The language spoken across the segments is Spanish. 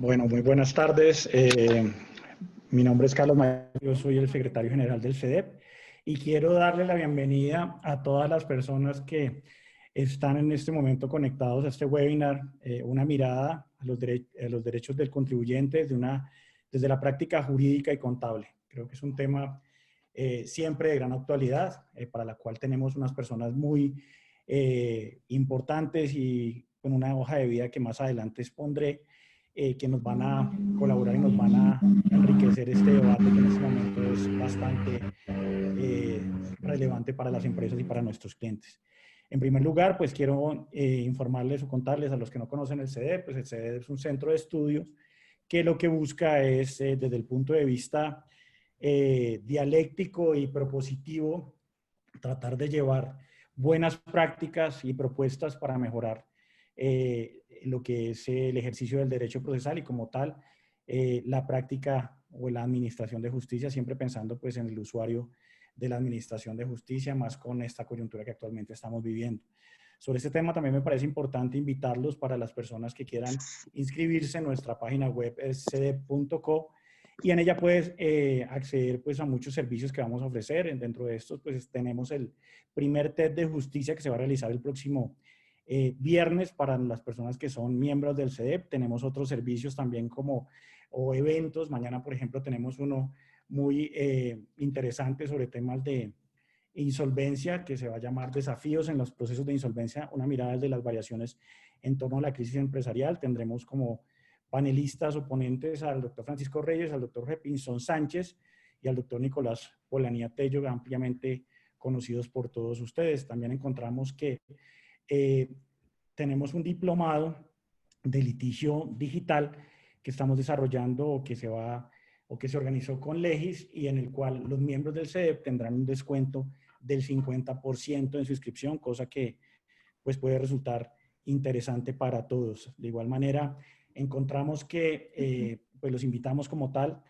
Bueno, muy buenas tardes. Mi nombre es Carlos Mayor, yo soy el secretario general del CEDEP y quiero darle la bienvenida a todas las personas que están en este momento conectados a este webinar, una mirada a los derechos del contribuyente desde la práctica jurídica y contable. Creo que es un tema siempre de gran actualidad, para la cual tenemos unas personas muy importantes y con una hoja de vida que más adelante expondré, que nos van a colaborar y nos van a enriquecer este debate que en este momento es bastante relevante para las empresas y para nuestros clientes. En primer lugar, pues quiero informarles o contarles a los que no conocen el CEDEP, pues el CEDEP es un centro de estudios que lo que busca es, desde el punto de vista dialéctico y propositivo, tratar de llevar buenas prácticas y propuestas para mejorar lo que es el ejercicio del derecho procesal y como tal la práctica o la administración de justicia, siempre pensando pues en el usuario de la administración de justicia, más con esta coyuntura que actualmente estamos viviendo. Sobre este tema también me parece importante invitarlos para las personas que quieran inscribirse en nuestra página web, es cedep.co, y en ella puedes acceder pues a muchos servicios que vamos a ofrecer. Dentro de estos pues tenemos el primer TED de justicia que se va a realizar el próximo viernes para las personas que son miembros del CEDEP. Tenemos otros servicios también o eventos. Mañana, por ejemplo, tenemos uno muy interesante sobre temas de insolvencia que se va a llamar Desafíos en los procesos de insolvencia, una mirada de las variaciones en torno a la crisis empresarial. Tendremos como panelistas o ponentes al doctor Francisco Reyes, al doctor Repinson Sánchez y al doctor Nicolás Polanía Tello, ampliamente conocidos por todos ustedes. También encontramos que tenemos un diplomado de litigio digital que estamos desarrollando o que se organizó con Legis y en el cual los miembros del CEDEP tendrán un descuento del 50% en su inscripción, cosa que pues puede resultar interesante para todos. De igual manera, encontramos que pues los invitamos como tal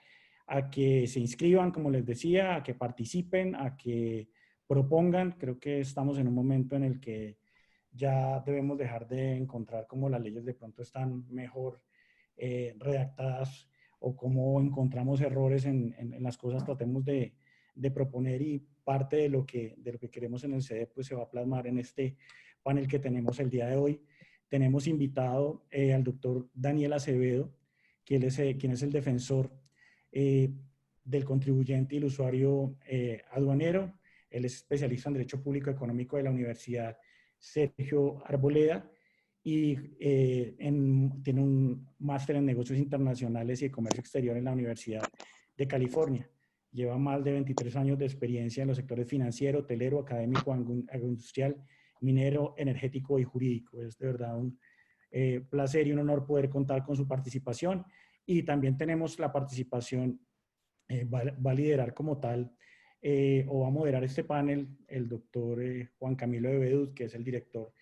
a que se inscriban, como les decía, a que participen, a que propongan. Creo que estamos en un momento en el que ya debemos dejar de encontrar cómo las leyes de pronto están mejor redactadas o cómo encontramos errores en las cosas. Tratemos de proponer, y parte de lo que queremos en el CEDEP pues se va a plasmar en este panel que tenemos el día de hoy. Tenemos invitado al doctor Daniel Acevedo, quien es el defensor del contribuyente y el usuario aduanero. Él es especialista en Derecho Público Económico de la Universidad Sergio Arboleda y tiene un máster en negocios internacionales y de comercio exterior en la Universidad de California. Lleva más de 23 años de experiencia en los sectores financiero, hotelero, académico, agroindustrial, minero, energético y jurídico. Es de verdad un placer y un honor poder contar con su participación. Y también tenemos la participación, va a liderar como tal o va a moderar este panel el doctor Juan Camilo de Bedut, que es el director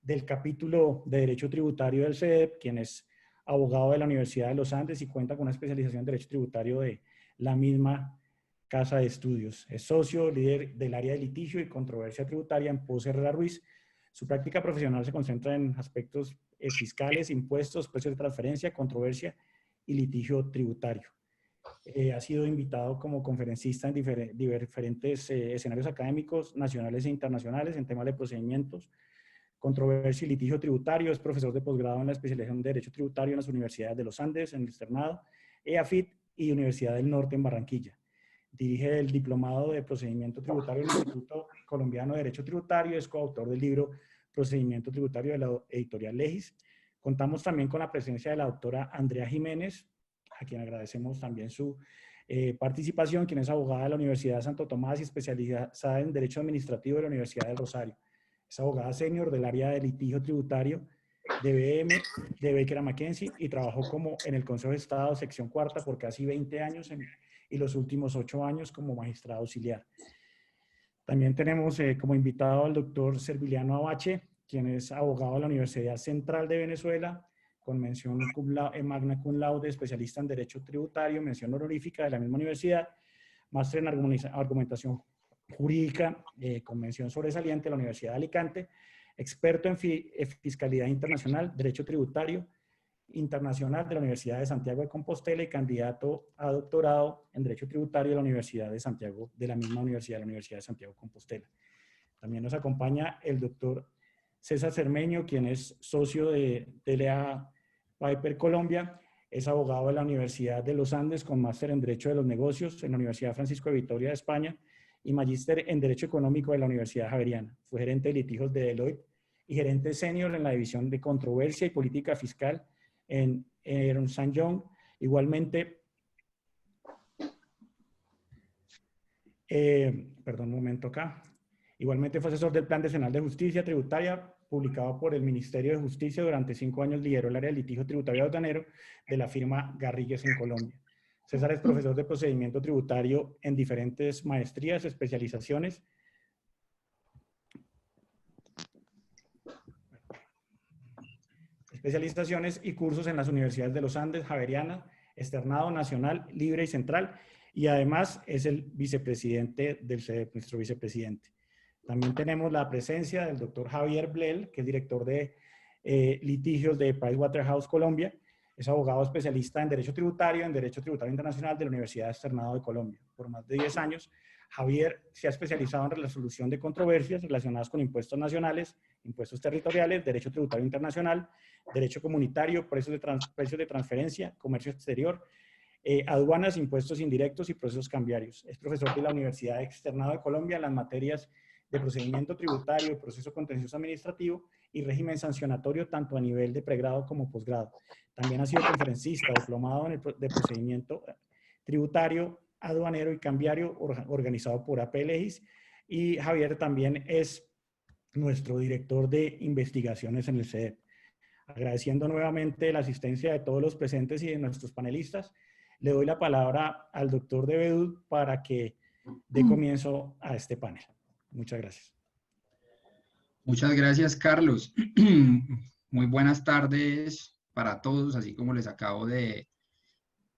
del capítulo de Derecho Tributario del CEDEP, quien es abogado de la Universidad de los Andes y cuenta con una especialización en Derecho Tributario de la misma casa de estudios. Es socio, líder del área de litigio y controversia tributaria en Pose Herrera Ruiz. Su práctica profesional se concentra en aspectos fiscales, impuestos, precios de transferencia, controversia y litigio tributario. Ha sido invitado como conferencista en diferentes escenarios académicos nacionales e internacionales en temas de procedimientos, controversia y litigio tributario. Es profesor de posgrado en la especialización de Derecho Tributario en las Universidades de los Andes, en el Externado, EAFIT y Universidad del Norte en Barranquilla. Dirige el Diplomado de Procedimiento Tributario del Instituto Colombiano de Derecho Tributario. Es coautor del libro Procedimiento Tributario de la editorial Legis. Contamos también con la presencia de la doctora Andrea Jiménez, a quien agradecemos también su participación, quien es abogada de la Universidad de Santo Tomás y especializada en Derecho Administrativo de la Universidad del Rosario. Es abogada senior del área de litigio tributario de BM, de Baker McKenzie, y trabajó en el Consejo de Estado, sección cuarta, por casi 20 años y los últimos 8 años como magistrado auxiliar. También tenemos como invitado al doctor Serviliano Abache, quien es abogado de la Universidad Central de Venezuela, con mención magna cum laude, especialista en Derecho Tributario, mención honorífica de la misma universidad, máster en argumentación jurídica, con mención sobresaliente de la Universidad de Alicante, experto en fiscalidad internacional, derecho tributario, internacional de la Universidad de Santiago de Compostela y candidato a doctorado en Derecho Tributario de la Universidad de Santiago, de la misma universidad, la Universidad de Santiago de Compostela. También nos acompaña el doctor César Cermeño, quien es socio de TLA Piper Colombia, es abogado de la Universidad de los Andes con máster en Derecho de los Negocios en la Universidad Francisco de Vitoria de España y magíster en Derecho Económico de la Universidad Javeriana. Fue gerente de litigios de Deloitte y gerente senior en la División de Controversia y Política Fiscal en Ernst & Young. Igualmente, perdón un momento acá. Igualmente fue asesor del Plan Decenal de Justicia Tributaria, publicado por el Ministerio de Justicia. Durante 5 años lideró el área de litigio tributario aduanero de la firma Garrigues en Colombia. César es profesor de procedimiento tributario en diferentes maestrías, especializaciones. Especializaciones y cursos en las universidades de los Andes, Javeriana, Externado Nacional, Libre y Central. Y además es el vicepresidente del CEDEP, nuestro vicepresidente. También tenemos la presencia del doctor Javier Blel, que es director de litigios de Pricewaterhouse Colombia. Es abogado especialista en Derecho Tributario, en Derecho Tributario Internacional de la Universidad Externado de Colombia. Por más de 10 años, Javier se ha especializado en la resolución de controversias relacionadas con impuestos nacionales, impuestos territoriales, Derecho Tributario Internacional, Derecho Comunitario, precios de transferencia, comercio exterior, aduanas, impuestos indirectos y procesos cambiarios. Es profesor de la Universidad Externado de Colombia en las materias de procedimiento tributario, proceso contencioso administrativo y régimen sancionatorio tanto a nivel de pregrado como posgrado. También ha sido conferencista diplomado de procedimiento tributario, aduanero y cambiario organizado por AP Legis, y Javier también es nuestro director de investigaciones en el CEDEP. Agradeciendo nuevamente la asistencia de todos los presentes y de nuestros panelistas, le doy la palabra al doctor de Bedut para que dé comienzo a este panel. Muchas gracias. Muchas gracias, Carlos. Muy buenas tardes para todos, así como les acabo de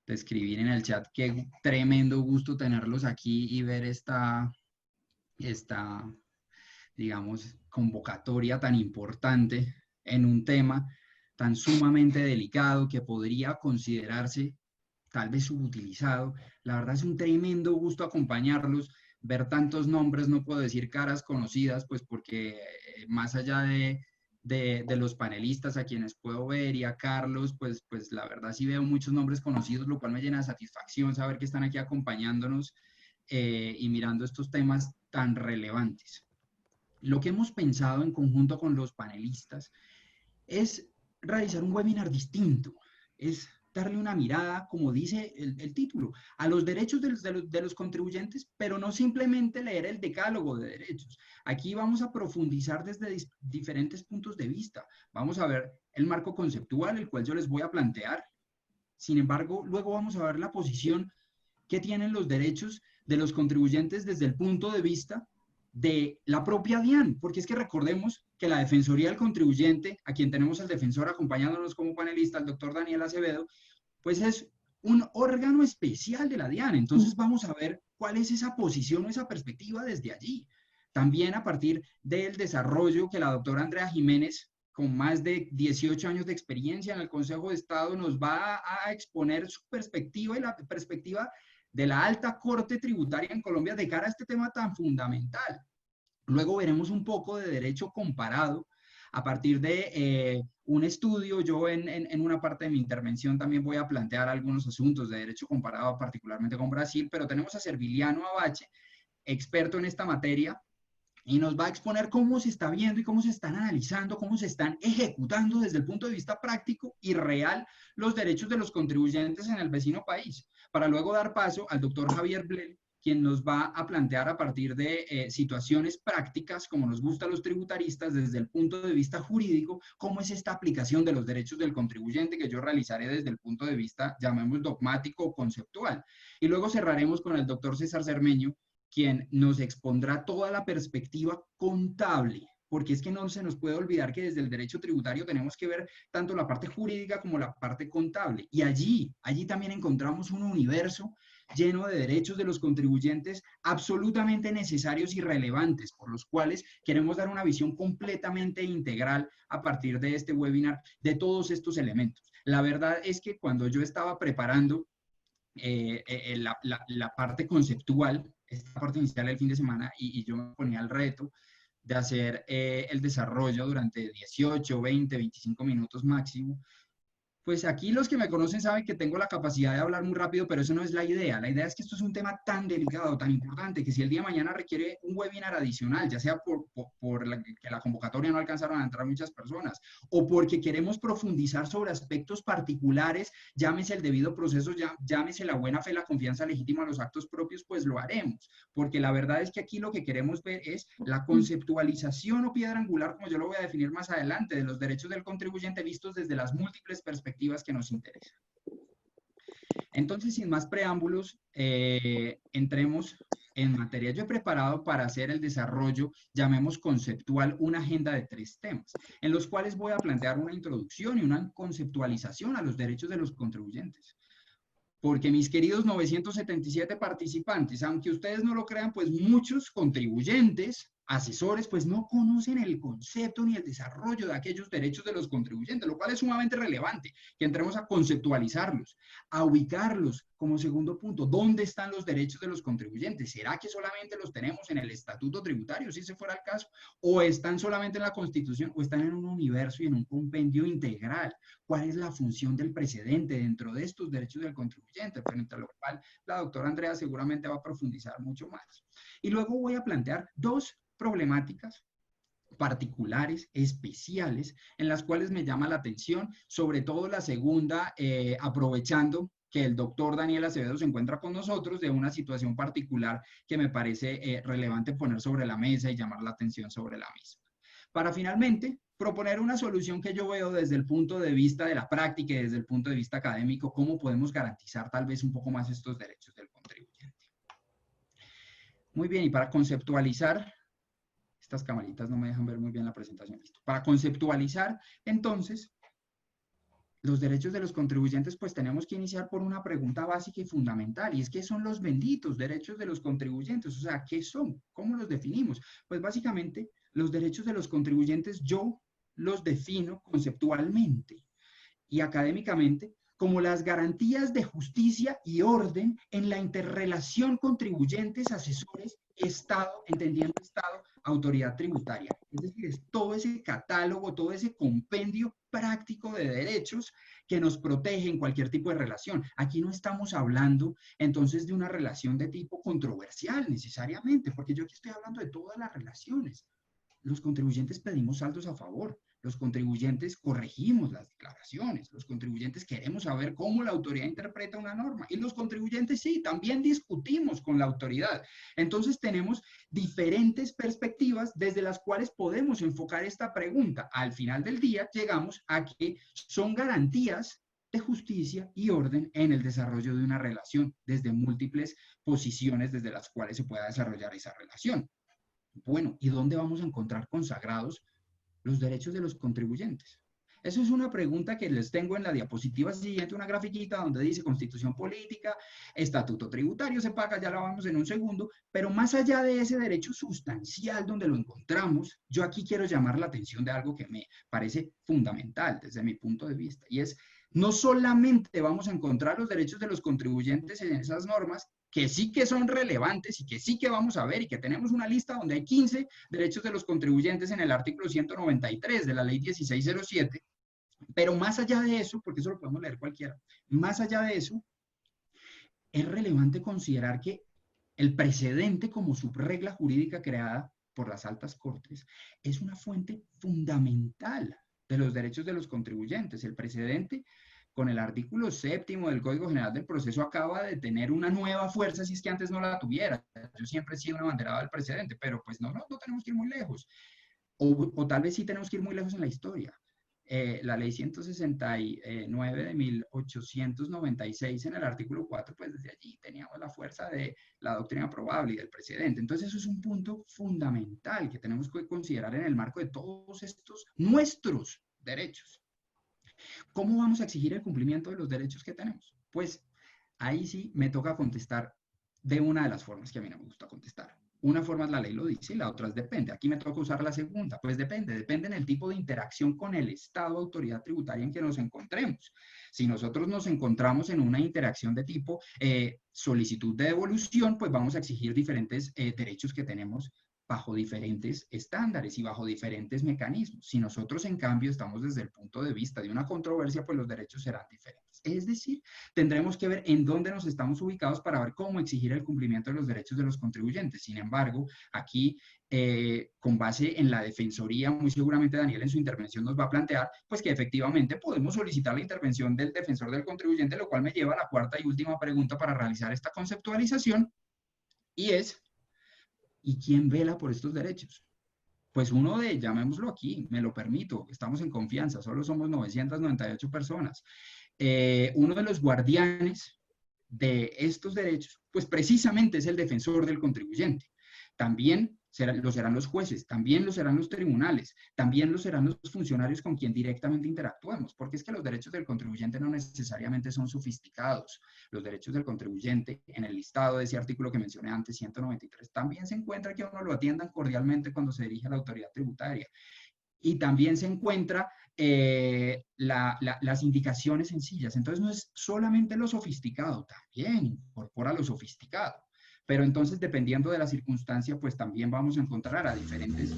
escribir en el chat. Qué tremendo gusto tenerlos aquí y ver esta digamos, convocatoria tan importante en un tema tan sumamente delicado que podría considerarse tal vez subutilizado. La verdad es un tremendo gusto acompañarlos, ver tantos nombres, no puedo decir caras conocidas, pues porque más allá de los panelistas a quienes puedo ver y a Carlos, pues la verdad sí veo muchos nombres conocidos, lo cual me llena de satisfacción saber que están aquí acompañándonos y mirando estos temas tan relevantes. Lo que hemos pensado en conjunto con los panelistas es realizar un webinar distinto, es darle una mirada, como dice el título, a los derechos de los contribuyentes, pero no simplemente leer el decálogo de derechos. Aquí vamos a profundizar desde diferentes puntos de vista. Vamos a ver el marco conceptual, el cual yo les voy a plantear. Sin embargo, luego vamos a ver la posición que tienen los derechos de los contribuyentes desde el punto de vista de la propia DIAN, porque es que recordemos que la Defensoría del Contribuyente, a quien tenemos al defensor acompañándonos como panelista, el doctor Daniel Acevedo, pues es un órgano especial de la DIAN. Entonces vamos a ver cuál es esa posición o esa perspectiva desde allí. También a partir del desarrollo que la doctora Andrea Jiménez, con más de 18 años de experiencia en el Consejo de Estado, nos va a exponer su perspectiva y la perspectiva de la alta corte tributaria en Colombia de cara a este tema tan fundamental. Luego veremos un poco de derecho comparado a partir de un estudio. Yo en una parte de mi intervención también voy a plantear algunos asuntos de derecho comparado, particularmente con Brasil, pero tenemos a Serviliano Abache, experto en esta materia, y nos va a exponer cómo se está viendo y cómo se están analizando, cómo se están ejecutando desde el punto de vista práctico y real los derechos de los contribuyentes en el vecino país, para luego dar paso al doctor Javier Blel, quien nos va a plantear a partir de situaciones prácticas, como nos gusta a los tributaristas, desde el punto de vista jurídico, cómo es esta aplicación de los derechos del contribuyente, que yo realizaré desde el punto de vista, llamemos dogmático o conceptual. Y luego cerraremos con el doctor César Cermeño, quien nos expondrá toda la perspectiva contable, porque es que no se nos puede olvidar que desde el derecho tributario tenemos que ver tanto la parte jurídica como la parte contable. Y allí también encontramos un universo lleno de derechos de los contribuyentes absolutamente necesarios y relevantes, por los cuales queremos dar una visión completamente integral a partir de este webinar de todos estos elementos. La verdad es que cuando yo estaba preparando la parte conceptual, esta parte inicial del fin de semana, y yo me ponía el reto de hacer el desarrollo durante 18, 20, 25 minutos máximo. Pues aquí los que me conocen saben que tengo la capacidad de hablar muy rápido, pero eso no es la idea. La idea es que esto es un tema tan delicado, tan importante, que si el día de mañana requiere un webinar adicional, ya sea que la convocatoria no alcanzaron a entrar muchas personas, o porque queremos profundizar sobre aspectos particulares, llámese el debido proceso, llámese la buena fe, la confianza legítima a los actos propios, pues lo haremos. Porque la verdad es que aquí lo que queremos ver es la conceptualización o piedra angular, como yo lo voy a definir más adelante, de los derechos del contribuyente vistos desde las múltiples perspectivas que nos interesan. Entonces, sin más preámbulos, entremos en materia. Yo he preparado para hacer el desarrollo, llamemos conceptual, una agenda de 3 temas, en los cuales voy a plantear una introducción y una conceptualización a los derechos de los contribuyentes. Porque mis queridos 977 participantes, aunque ustedes no lo crean, pues muchos contribuyentes, asesores, pues no conocen el concepto ni el desarrollo de aquellos derechos de los contribuyentes, lo cual es sumamente relevante, que entremos a conceptualizarlos, a ubicarlos como segundo punto. ¿Dónde están los derechos de los contribuyentes? ¿Será que solamente los tenemos en el estatuto tributario, si ese fuera el caso? ¿O están solamente en la Constitución? ¿O están en un universo y en un compendio integral? ¿Cuál es la función del precedente dentro de estos derechos del contribuyente? Frente a lo cual la doctora Andrea seguramente va a profundizar mucho más. Y luego voy a plantear 2 problemáticas particulares, especiales, en las cuales me llama la atención, sobre todo la segunda, aprovechando que el doctor Daniel Acevedo se encuentra con nosotros, de una situación particular que me parece relevante poner sobre la mesa y llamar la atención sobre la misma. Para finalmente proponer una solución que yo veo desde el punto de vista de la práctica y desde el punto de vista académico, cómo podemos garantizar tal vez un poco más estos derechos del contribuyente. Muy bien, y para conceptualizar, estas camaritas no me dejan ver muy bien la presentación. Listo. Para conceptualizar, entonces, los derechos de los contribuyentes, pues tenemos que iniciar por una pregunta básica y fundamental, y es ¿qué son los benditos derechos de los contribuyentes? O sea, ¿qué son? ¿Cómo los definimos? Pues básicamente, los derechos de los contribuyentes yo los defino conceptualmente y académicamente como las garantías de justicia y orden en la interrelación contribuyentes, asesores, Estado, entendiendo Estado, autoridad tributaria. Es decir, es todo ese catálogo, todo ese compendio práctico de derechos que nos protege en cualquier tipo de relación. Aquí no estamos hablando entonces de una relación de tipo controversial necesariamente, porque yo aquí estoy hablando de todas las relaciones. Los contribuyentes pedimos saldos a favor, los contribuyentes corregimos las declaraciones, los contribuyentes queremos saber cómo la autoridad interpreta una norma y los contribuyentes sí, también discutimos con la autoridad. Entonces tenemos diferentes perspectivas desde las cuales podemos enfocar esta pregunta. Al final del día llegamos a que son garantías de justicia y orden en el desarrollo de una relación desde múltiples posiciones desde las cuales se pueda desarrollar esa relación. Bueno, ¿y dónde vamos a encontrar consagrados los derechos de los contribuyentes? Eso es una pregunta que les tengo en la diapositiva siguiente, una grafiquita donde dice Constitución Política, Estatuto Tributario, se paga, ya la vamos en un segundo, pero más allá de ese derecho sustancial donde lo encontramos, yo aquí quiero llamar la atención de algo que me parece fundamental desde mi punto de vista, y es no solamente vamos a encontrar los derechos de los contribuyentes en esas normas, que sí que son relevantes y que sí que vamos a ver y que tenemos una lista donde hay 15 derechos de los contribuyentes en el artículo 193 de la ley 1607, pero más allá de eso, porque eso lo podemos leer cualquiera, más allá de eso, es relevante considerar que el precedente como subregla jurídica creada por las altas cortes es una fuente fundamental de los derechos de los contribuyentes. El precedente con el artículo 7º del Código General del Proceso acaba de tener una nueva fuerza, si es que antes no la tuviera. Yo siempre he sido un abanderado del precedente, pero pues no tenemos que ir muy lejos. O tal vez sí tenemos que ir muy lejos en la historia. La ley 169 de 1896 en el artículo 4, pues desde allí teníamos la fuerza de la doctrina probable y del precedente. Entonces eso es un punto fundamental que tenemos que considerar en el marco de todos estos nuestros derechos. ¿Cómo vamos a exigir el cumplimiento de los derechos que tenemos? Pues ahí sí me toca contestar de una de las formas que a mí no me gusta contestar. Una forma es la ley lo dice y la otra es depende. Aquí me toca usar la segunda. Pues depende en el tipo de interacción con el Estado, autoridad tributaria en que nos encontremos. Si nosotros nos encontramos en una interacción de tipo solicitud de devolución, pues vamos a exigir diferentes derechos que tenemos bajo diferentes estándares y bajo diferentes mecanismos. Si nosotros, en cambio, estamos desde el punto de vista de una controversia, pues los derechos serán diferentes. Es decir, tendremos que ver en dónde nos estamos ubicados para ver cómo exigir el cumplimiento de los derechos de los contribuyentes. Sin embargo, aquí, con base en la Defensoría, muy seguramente Daniel en su intervención nos va a plantear, pues que efectivamente podemos solicitar la intervención del defensor del contribuyente, lo cual me lleva a la cuarta y última pregunta para realizar esta conceptualización, y es, ¿y quién vela por estos derechos? Pues uno de, llamémoslo aquí, me lo permito, estamos en confianza, solo somos 998 personas. Uno de los guardianes de estos derechos, pues precisamente es el defensor del contribuyente. También lo serán los jueces, también lo serán los tribunales, también lo serán los funcionarios con quien directamente interactuemos, porque es que los derechos del contribuyente no necesariamente son sofisticados. Los derechos del contribuyente, en el listado de ese artículo que mencioné antes, 193, también se encuentra que uno lo atiendan cordialmente cuando se dirige a la autoridad tributaria. Y también se encuentra las indicaciones sencillas. Entonces no es solamente lo sofisticado, también incorpora lo sofisticado. Pero entonces, dependiendo de la circunstancia, pues también vamos a encontrar a diferentes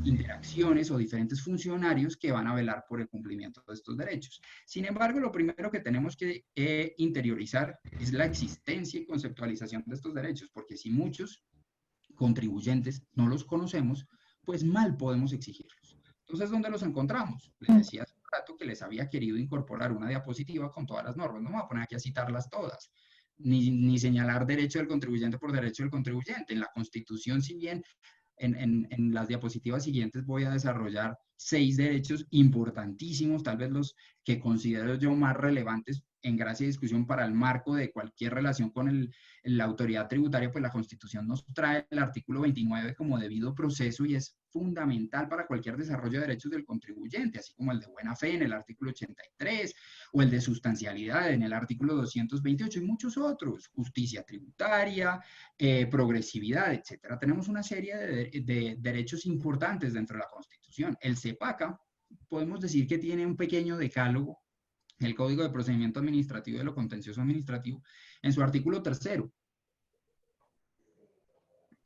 interacciones o diferentes funcionarios que van a velar por el cumplimiento de estos derechos. Sin embargo, lo primero que tenemos que interiorizar es la existencia y conceptualización de estos derechos, porque si muchos contribuyentes no los conocemos, pues mal podemos exigirlos. Entonces, ¿dónde los encontramos? Les decía hace un rato que les había querido incorporar una diapositiva con todas las normas. No me voy a poner aquí a citarlas todas, ni señalar derecho del contribuyente por derecho del contribuyente. En la Constitución, si bien en las diapositivas siguientes voy a desarrollar 6 derechos importantísimos, tal vez los que considero yo más relevantes en gracia y discusión para el marco de cualquier relación con la autoridad tributaria, pues la Constitución nos trae el artículo 29 como debido proceso y es fundamental para cualquier desarrollo de derechos del contribuyente, así como el de buena fe en el artículo 83 o el de sustancialidad en el artículo 228 y muchos otros, justicia tributaria, progresividad, etcétera. Tenemos una serie de derechos importantes dentro de la Constitución. El CEPACA, podemos decir que tiene un pequeño decálogo, el Código de Procedimiento Administrativo de lo Contencioso Administrativo, en su artículo 3.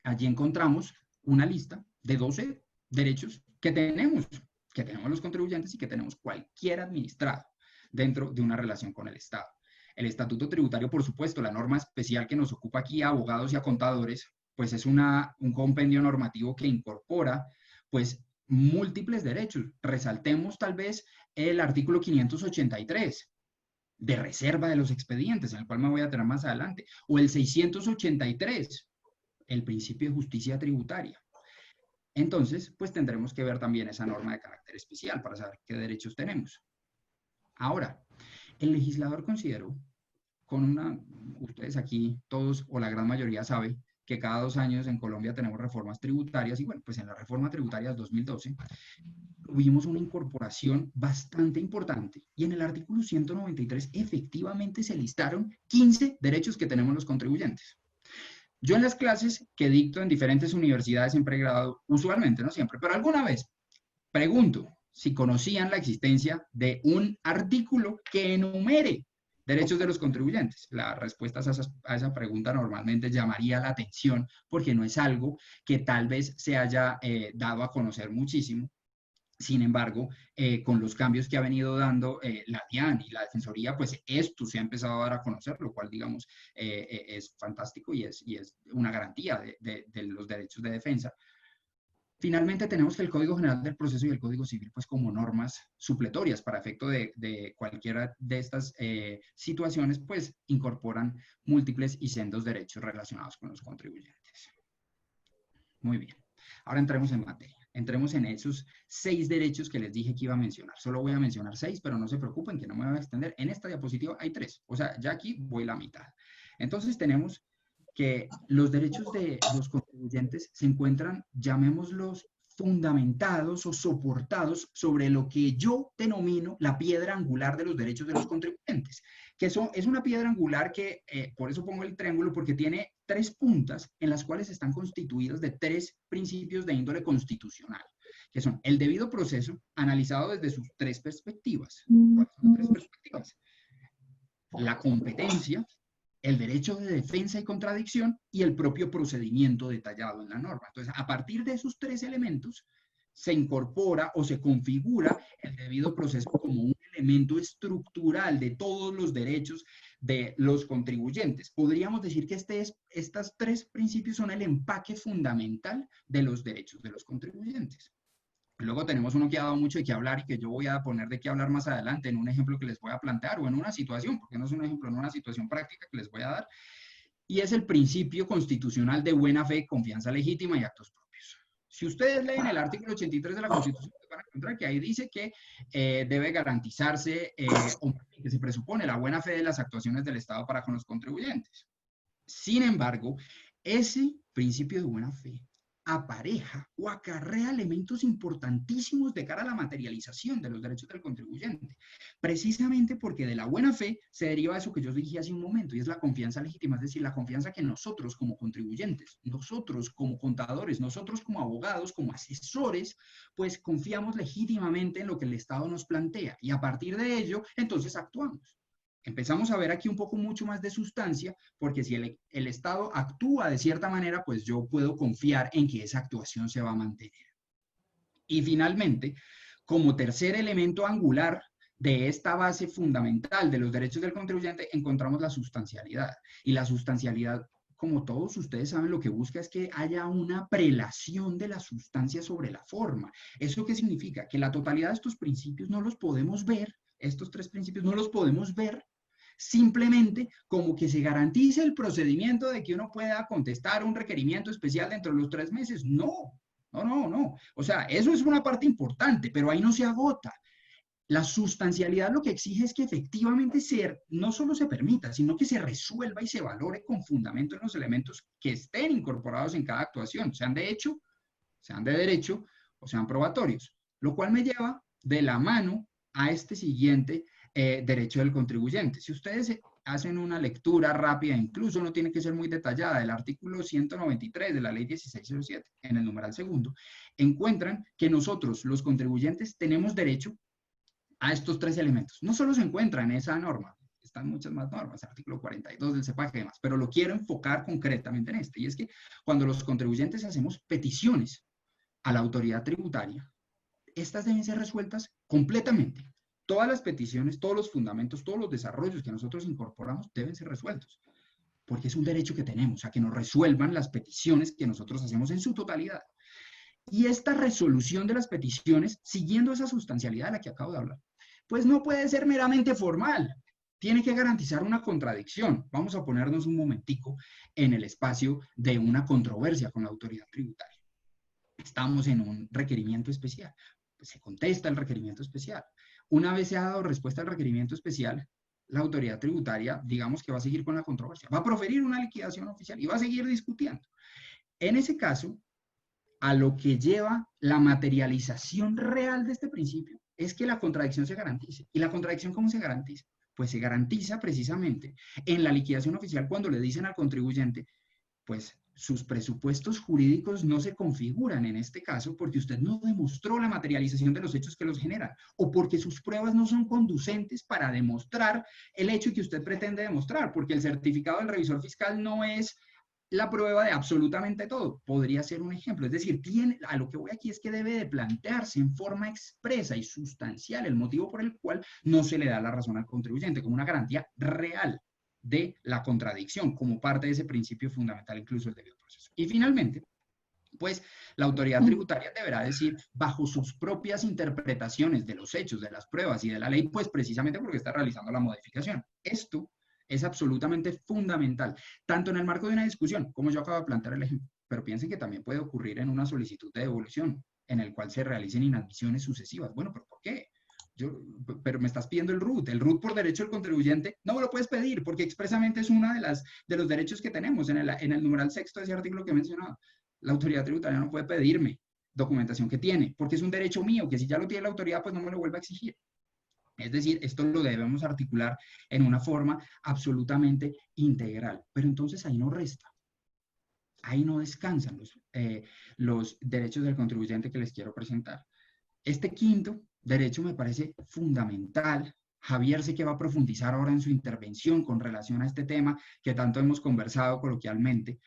Allí encontramos una lista de 12 derechos que tenemos los contribuyentes y que tenemos cualquier administrado dentro de una relación con el Estado. El Estatuto Tributario, por supuesto, la norma especial que nos ocupa aquí a abogados y a contadores, pues es un compendio normativo que incorpora, pues, múltiples derechos. Resaltemos tal vez el artículo 583 de reserva de los expedientes, en el cual me voy a tener más adelante, o el 683, el principio de justicia tributaria. Entonces, pues tendremos que ver también esa norma de carácter especial para saber qué derechos tenemos. Ahora, el legislador consideró, ustedes aquí todos o la gran mayoría sabe que cada 2 años en Colombia tenemos reformas tributarias y bueno, pues en la reforma tributaria del 2012 tuvimos una incorporación bastante importante y en el artículo 193 efectivamente se listaron 15 derechos que tenemos los contribuyentes. Yo en las clases que dicto en diferentes universidades en pregrado, usualmente, no siempre, pero alguna vez, pregunto si conocían la existencia de un artículo que enumere derechos de los contribuyentes. La respuesta a esa pregunta normalmente llamaría la atención porque no es algo que tal vez se haya dado a conocer muchísimo. Sin embargo, con los cambios que ha venido dando la DIAN y la Defensoría, pues esto se ha empezado a dar a conocer, lo cual, digamos, es fantástico y es una garantía de los derechos de defensa. Finalmente, tenemos que el Código General del Proceso y el Código Civil, pues como normas supletorias para efecto de cualquiera de estas situaciones, pues incorporan múltiples y sendos derechos relacionados con los contribuyentes. Muy bien. Ahora entremos en materia. Entremos en esos 6 derechos que les dije que iba a mencionar. Solo voy a mencionar 6, pero no se preocupen que no me voy a extender. En esta diapositiva hay 3. O sea, ya aquí voy la mitad. Entonces tenemos que los derechos de los contribuyentes se encuentran, llamémoslos, fundamentados o soportados sobre lo que yo denomino la piedra angular de los derechos de los contribuyentes, que es una piedra angular que, por eso pongo el triángulo, porque tiene 3 puntas en las cuales están constituidas de 3 principios de índole constitucional, que son el debido proceso analizado desde sus 3 perspectivas. ¿Cuáles son las 3 perspectivas? La competencia, el derecho de defensa y contradicción y el propio procedimiento detallado en la norma. Entonces, a partir de esos 3 elementos, se incorpora o se configura el debido proceso como un elemento estructural de todos los derechos de los contribuyentes. Podríamos decir que estos 3 principios son el empaque fundamental de los derechos de los contribuyentes. Luego tenemos uno que ha dado mucho de qué hablar y que yo voy a poner de qué hablar más adelante en un ejemplo que les voy a plantear o en una situación, porque no es un ejemplo, en una situación práctica que les voy a dar, y es el principio constitucional de buena fe, confianza legítima y actos propios. Si ustedes leen el artículo 83 de la Constitución, van a encontrar que ahí dice que debe garantizarse o que se presupone la buena fe de las actuaciones del Estado para con los contribuyentes. Sin embargo, ese principio de buena fe apareja o acarrea elementos importantísimos de cara a la materialización de los derechos del contribuyente, precisamente porque de la buena fe se deriva eso que yo dije hace un momento, y es la confianza legítima, es decir, la confianza que nosotros como contribuyentes, nosotros como contadores, nosotros como abogados, como asesores, pues confiamos legítimamente en lo que el Estado nos plantea, y a partir de ello, entonces actuamos. Empezamos a ver aquí un poco mucho más de sustancia, porque si el Estado actúa de cierta manera, pues yo puedo confiar en que esa actuación se va a mantener. Y finalmente, como tercer elemento angular de esta base fundamental de los derechos del contribuyente, encontramos la sustancialidad. Y la sustancialidad, como todos ustedes saben, lo que busca es que haya una prelación de la sustancia sobre la forma. ¿Eso qué significa? Que la totalidad de estos principios no los podemos ver, estos 3 principios no los podemos ver simplemente como que se garantice el procedimiento de que uno pueda contestar un requerimiento especial dentro de los 3 meses. No, no, no, no. O sea, eso es una parte importante, pero ahí no se agota. La sustancialidad lo que exige es que efectivamente no solo se permita, sino que se resuelva y se valore con fundamento en los elementos que estén incorporados en cada actuación, sean de hecho, sean de derecho o sean probatorios. Lo cual me lleva de la mano a este siguiente derecho del contribuyente. Si ustedes hacen una lectura rápida, incluso no tiene que ser muy detallada, del artículo 193 de la ley 1607, en el numeral segundo, encuentran que nosotros, los contribuyentes, tenemos derecho a estos 3 elementos. No solo se encuentra en esa norma, están muchas más normas, artículo 42 del CEPAC y demás, pero lo quiero enfocar concretamente en este, y es que cuando los contribuyentes hacemos peticiones a la autoridad tributaria, estas deben ser resueltas completamente. Todas las peticiones, todos los fundamentos, todos los desarrollos que nosotros incorporamos deben ser resueltos, porque es un derecho que tenemos a que nos resuelvan las peticiones que nosotros hacemos en su totalidad. Y esta resolución de las peticiones, siguiendo esa sustancialidad de la que acabo de hablar, pues no puede ser meramente formal, tiene que garantizar una contradicción. Vamos a ponernos un momentico en el espacio de una controversia con la autoridad tributaria. Estamos en un requerimiento especial, pues se contesta el requerimiento especial. Una vez se ha dado respuesta al requerimiento especial, la autoridad tributaria, digamos que va a seguir con la controversia, va a proferir una liquidación oficial y va a seguir discutiendo. En ese caso, a lo que lleva la materialización real de este principio es que la contradicción se garantice. ¿Y la contradicción cómo se garantiza? Pues se garantiza precisamente en la liquidación oficial cuando le dicen al contribuyente, pues sus presupuestos jurídicos no se configuran en este caso porque usted no demostró la materialización de los hechos que los generan o porque sus pruebas no son conducentes para demostrar el hecho que usted pretende demostrar, porque el certificado del revisor fiscal no es la prueba de absolutamente todo. Podría ser un ejemplo. Es decir, a lo que voy aquí es que debe de plantearse en forma expresa y sustancial el motivo por el cual no se le da la razón al contribuyente, como una garantía real de la contradicción, como parte de ese principio fundamental, incluso el debido proceso. Y finalmente, pues la autoridad tributaria deberá decir, bajo sus propias interpretaciones de los hechos, de las pruebas y de la ley, pues precisamente porque está realizando la modificación. Esto es absolutamente fundamental, tanto en el marco de una discusión, como yo acabo de plantear el ejemplo, pero piensen que también puede ocurrir en una solicitud de devolución, en el cual se realicen inadmisiones sucesivas. Bueno, ¿pero por qué? Pero me estás pidiendo el RUT por derecho del contribuyente, no me lo puedes pedir, porque expresamente es uno de los derechos que tenemos en el numeral sexto de ese artículo que he mencionado. La autoridad tributaria no puede pedirme documentación que tiene, porque es un derecho mío, que si ya lo tiene la autoridad, pues no me lo vuelva a exigir. Es decir, esto lo debemos articular en una forma absolutamente integral, pero entonces ahí no resta. Ahí no descansan los derechos del contribuyente que les quiero presentar. Este quinto derecho me parece fundamental. Javier sé que va a profundizar ahora en su intervención con relación a este tema que tanto hemos conversado coloquialmente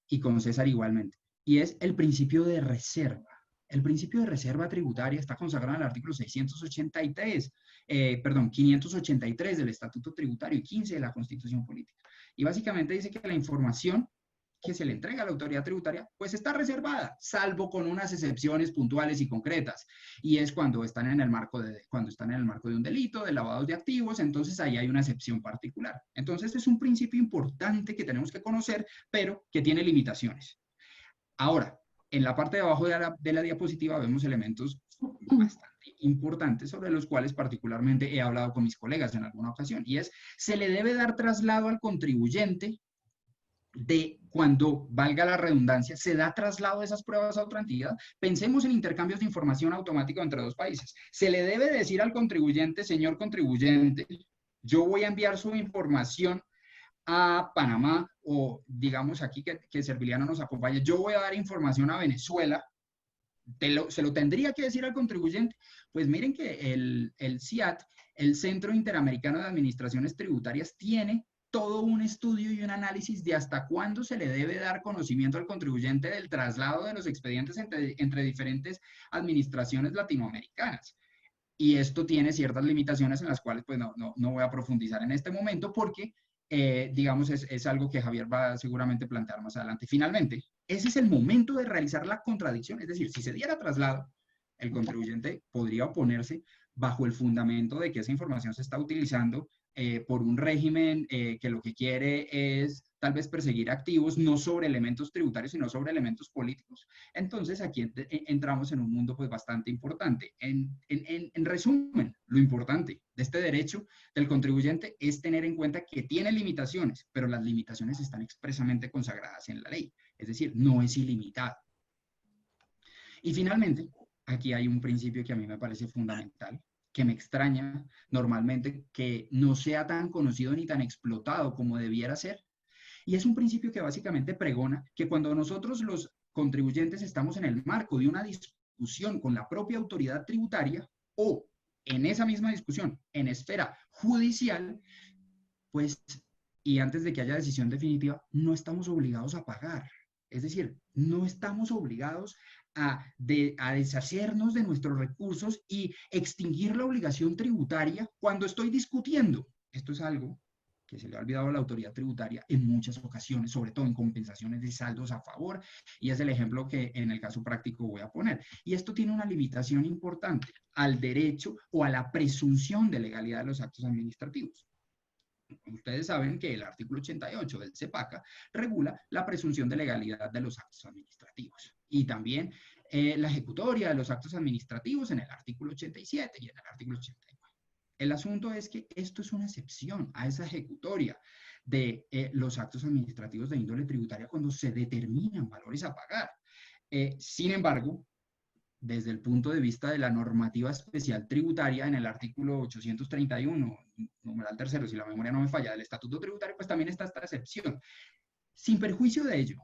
y con César igualmente, y es el principio de reserva. El principio de reserva tributaria está consagrado en el artículo 583 del Estatuto Tributario y 15 de la Constitución Política. Y básicamente dice que la información que se le entrega a la autoridad tributaria, pues está reservada, salvo con unas excepciones puntuales y concretas. Y es cuando están en el marco de un delito, de lavados de activos, entonces ahí hay una excepción particular. Entonces, este es un principio importante que tenemos que conocer, pero que tiene limitaciones. Ahora, en la parte de abajo de la diapositiva vemos elementos bastante importantes sobre los cuales particularmente he hablado con mis colegas en alguna ocasión, y es, se le debe dar traslado al contribuyente de cuando, valga la redundancia, se da traslado de esas pruebas a otra entidad. Pensemos en intercambios de información automático entre dos países. Se le debe decir al contribuyente, señor contribuyente, yo voy a enviar su información a Panamá, o digamos aquí que Serviliano nos acompañe, yo voy a dar información a Venezuela, se lo tendría que decir al contribuyente. Pues miren que el CIAT, el Centro Interamericano de Administraciones Tributarias, tiene todo un estudio y un análisis de hasta cuándo se le debe dar conocimiento al contribuyente del traslado de los expedientes entre diferentes administraciones latinoamericanas. Y esto tiene ciertas limitaciones en las cuales pues no voy a profundizar en este momento porque, digamos, es algo que Javier va a seguramente plantear más adelante. Finalmente, ese es el momento de realizar la contradicción, es decir, si se diera traslado, el contribuyente podría oponerse bajo el fundamento de que esa información se está utilizando por un régimen que lo que quiere es tal vez perseguir activos, no sobre elementos tributarios, sino sobre elementos políticos. Entonces aquí entramos en un mundo pues bastante importante. En resumen, lo importante de este derecho del contribuyente es tener en cuenta que tiene limitaciones, pero las limitaciones están expresamente consagradas en la ley, es decir, no es ilimitado. Y finalmente, aquí hay un principio que a mí me parece fundamental, que me extraña normalmente que no sea tan conocido ni tan explotado como debiera ser. Y es un principio que básicamente pregona que cuando nosotros los contribuyentes estamos en el marco de una discusión con la propia autoridad tributaria o en esa misma discusión en esfera judicial, pues, y antes de que haya decisión definitiva, no estamos obligados a pagar. Es decir, no estamos obligados a deshacernos de nuestros recursos y extinguir la obligación tributaria cuando estoy discutiendo. Esto es algo que se le ha olvidado a la autoridad tributaria en muchas ocasiones, sobre todo en compensaciones de saldos a favor, y es el ejemplo que en el caso práctico voy a poner. Y esto tiene una limitación importante al derecho o a la presunción de legalidad de los actos administrativos. Ustedes saben que el artículo 88 del CEPACA regula la presunción de legalidad de los actos administrativos y también la ejecutoria de los actos administrativos en el artículo 87 y en el artículo 89. El asunto es que esto es una excepción a esa ejecutoria de los actos administrativos de índole tributaria cuando se determinan valores a pagar. Sin embargo, desde el punto de vista de la normativa especial tributaria en el artículo 831, numeral tercero, si la memoria no me falla, del Estatuto Tributario, pues también está esta excepción. Sin perjuicio de ello,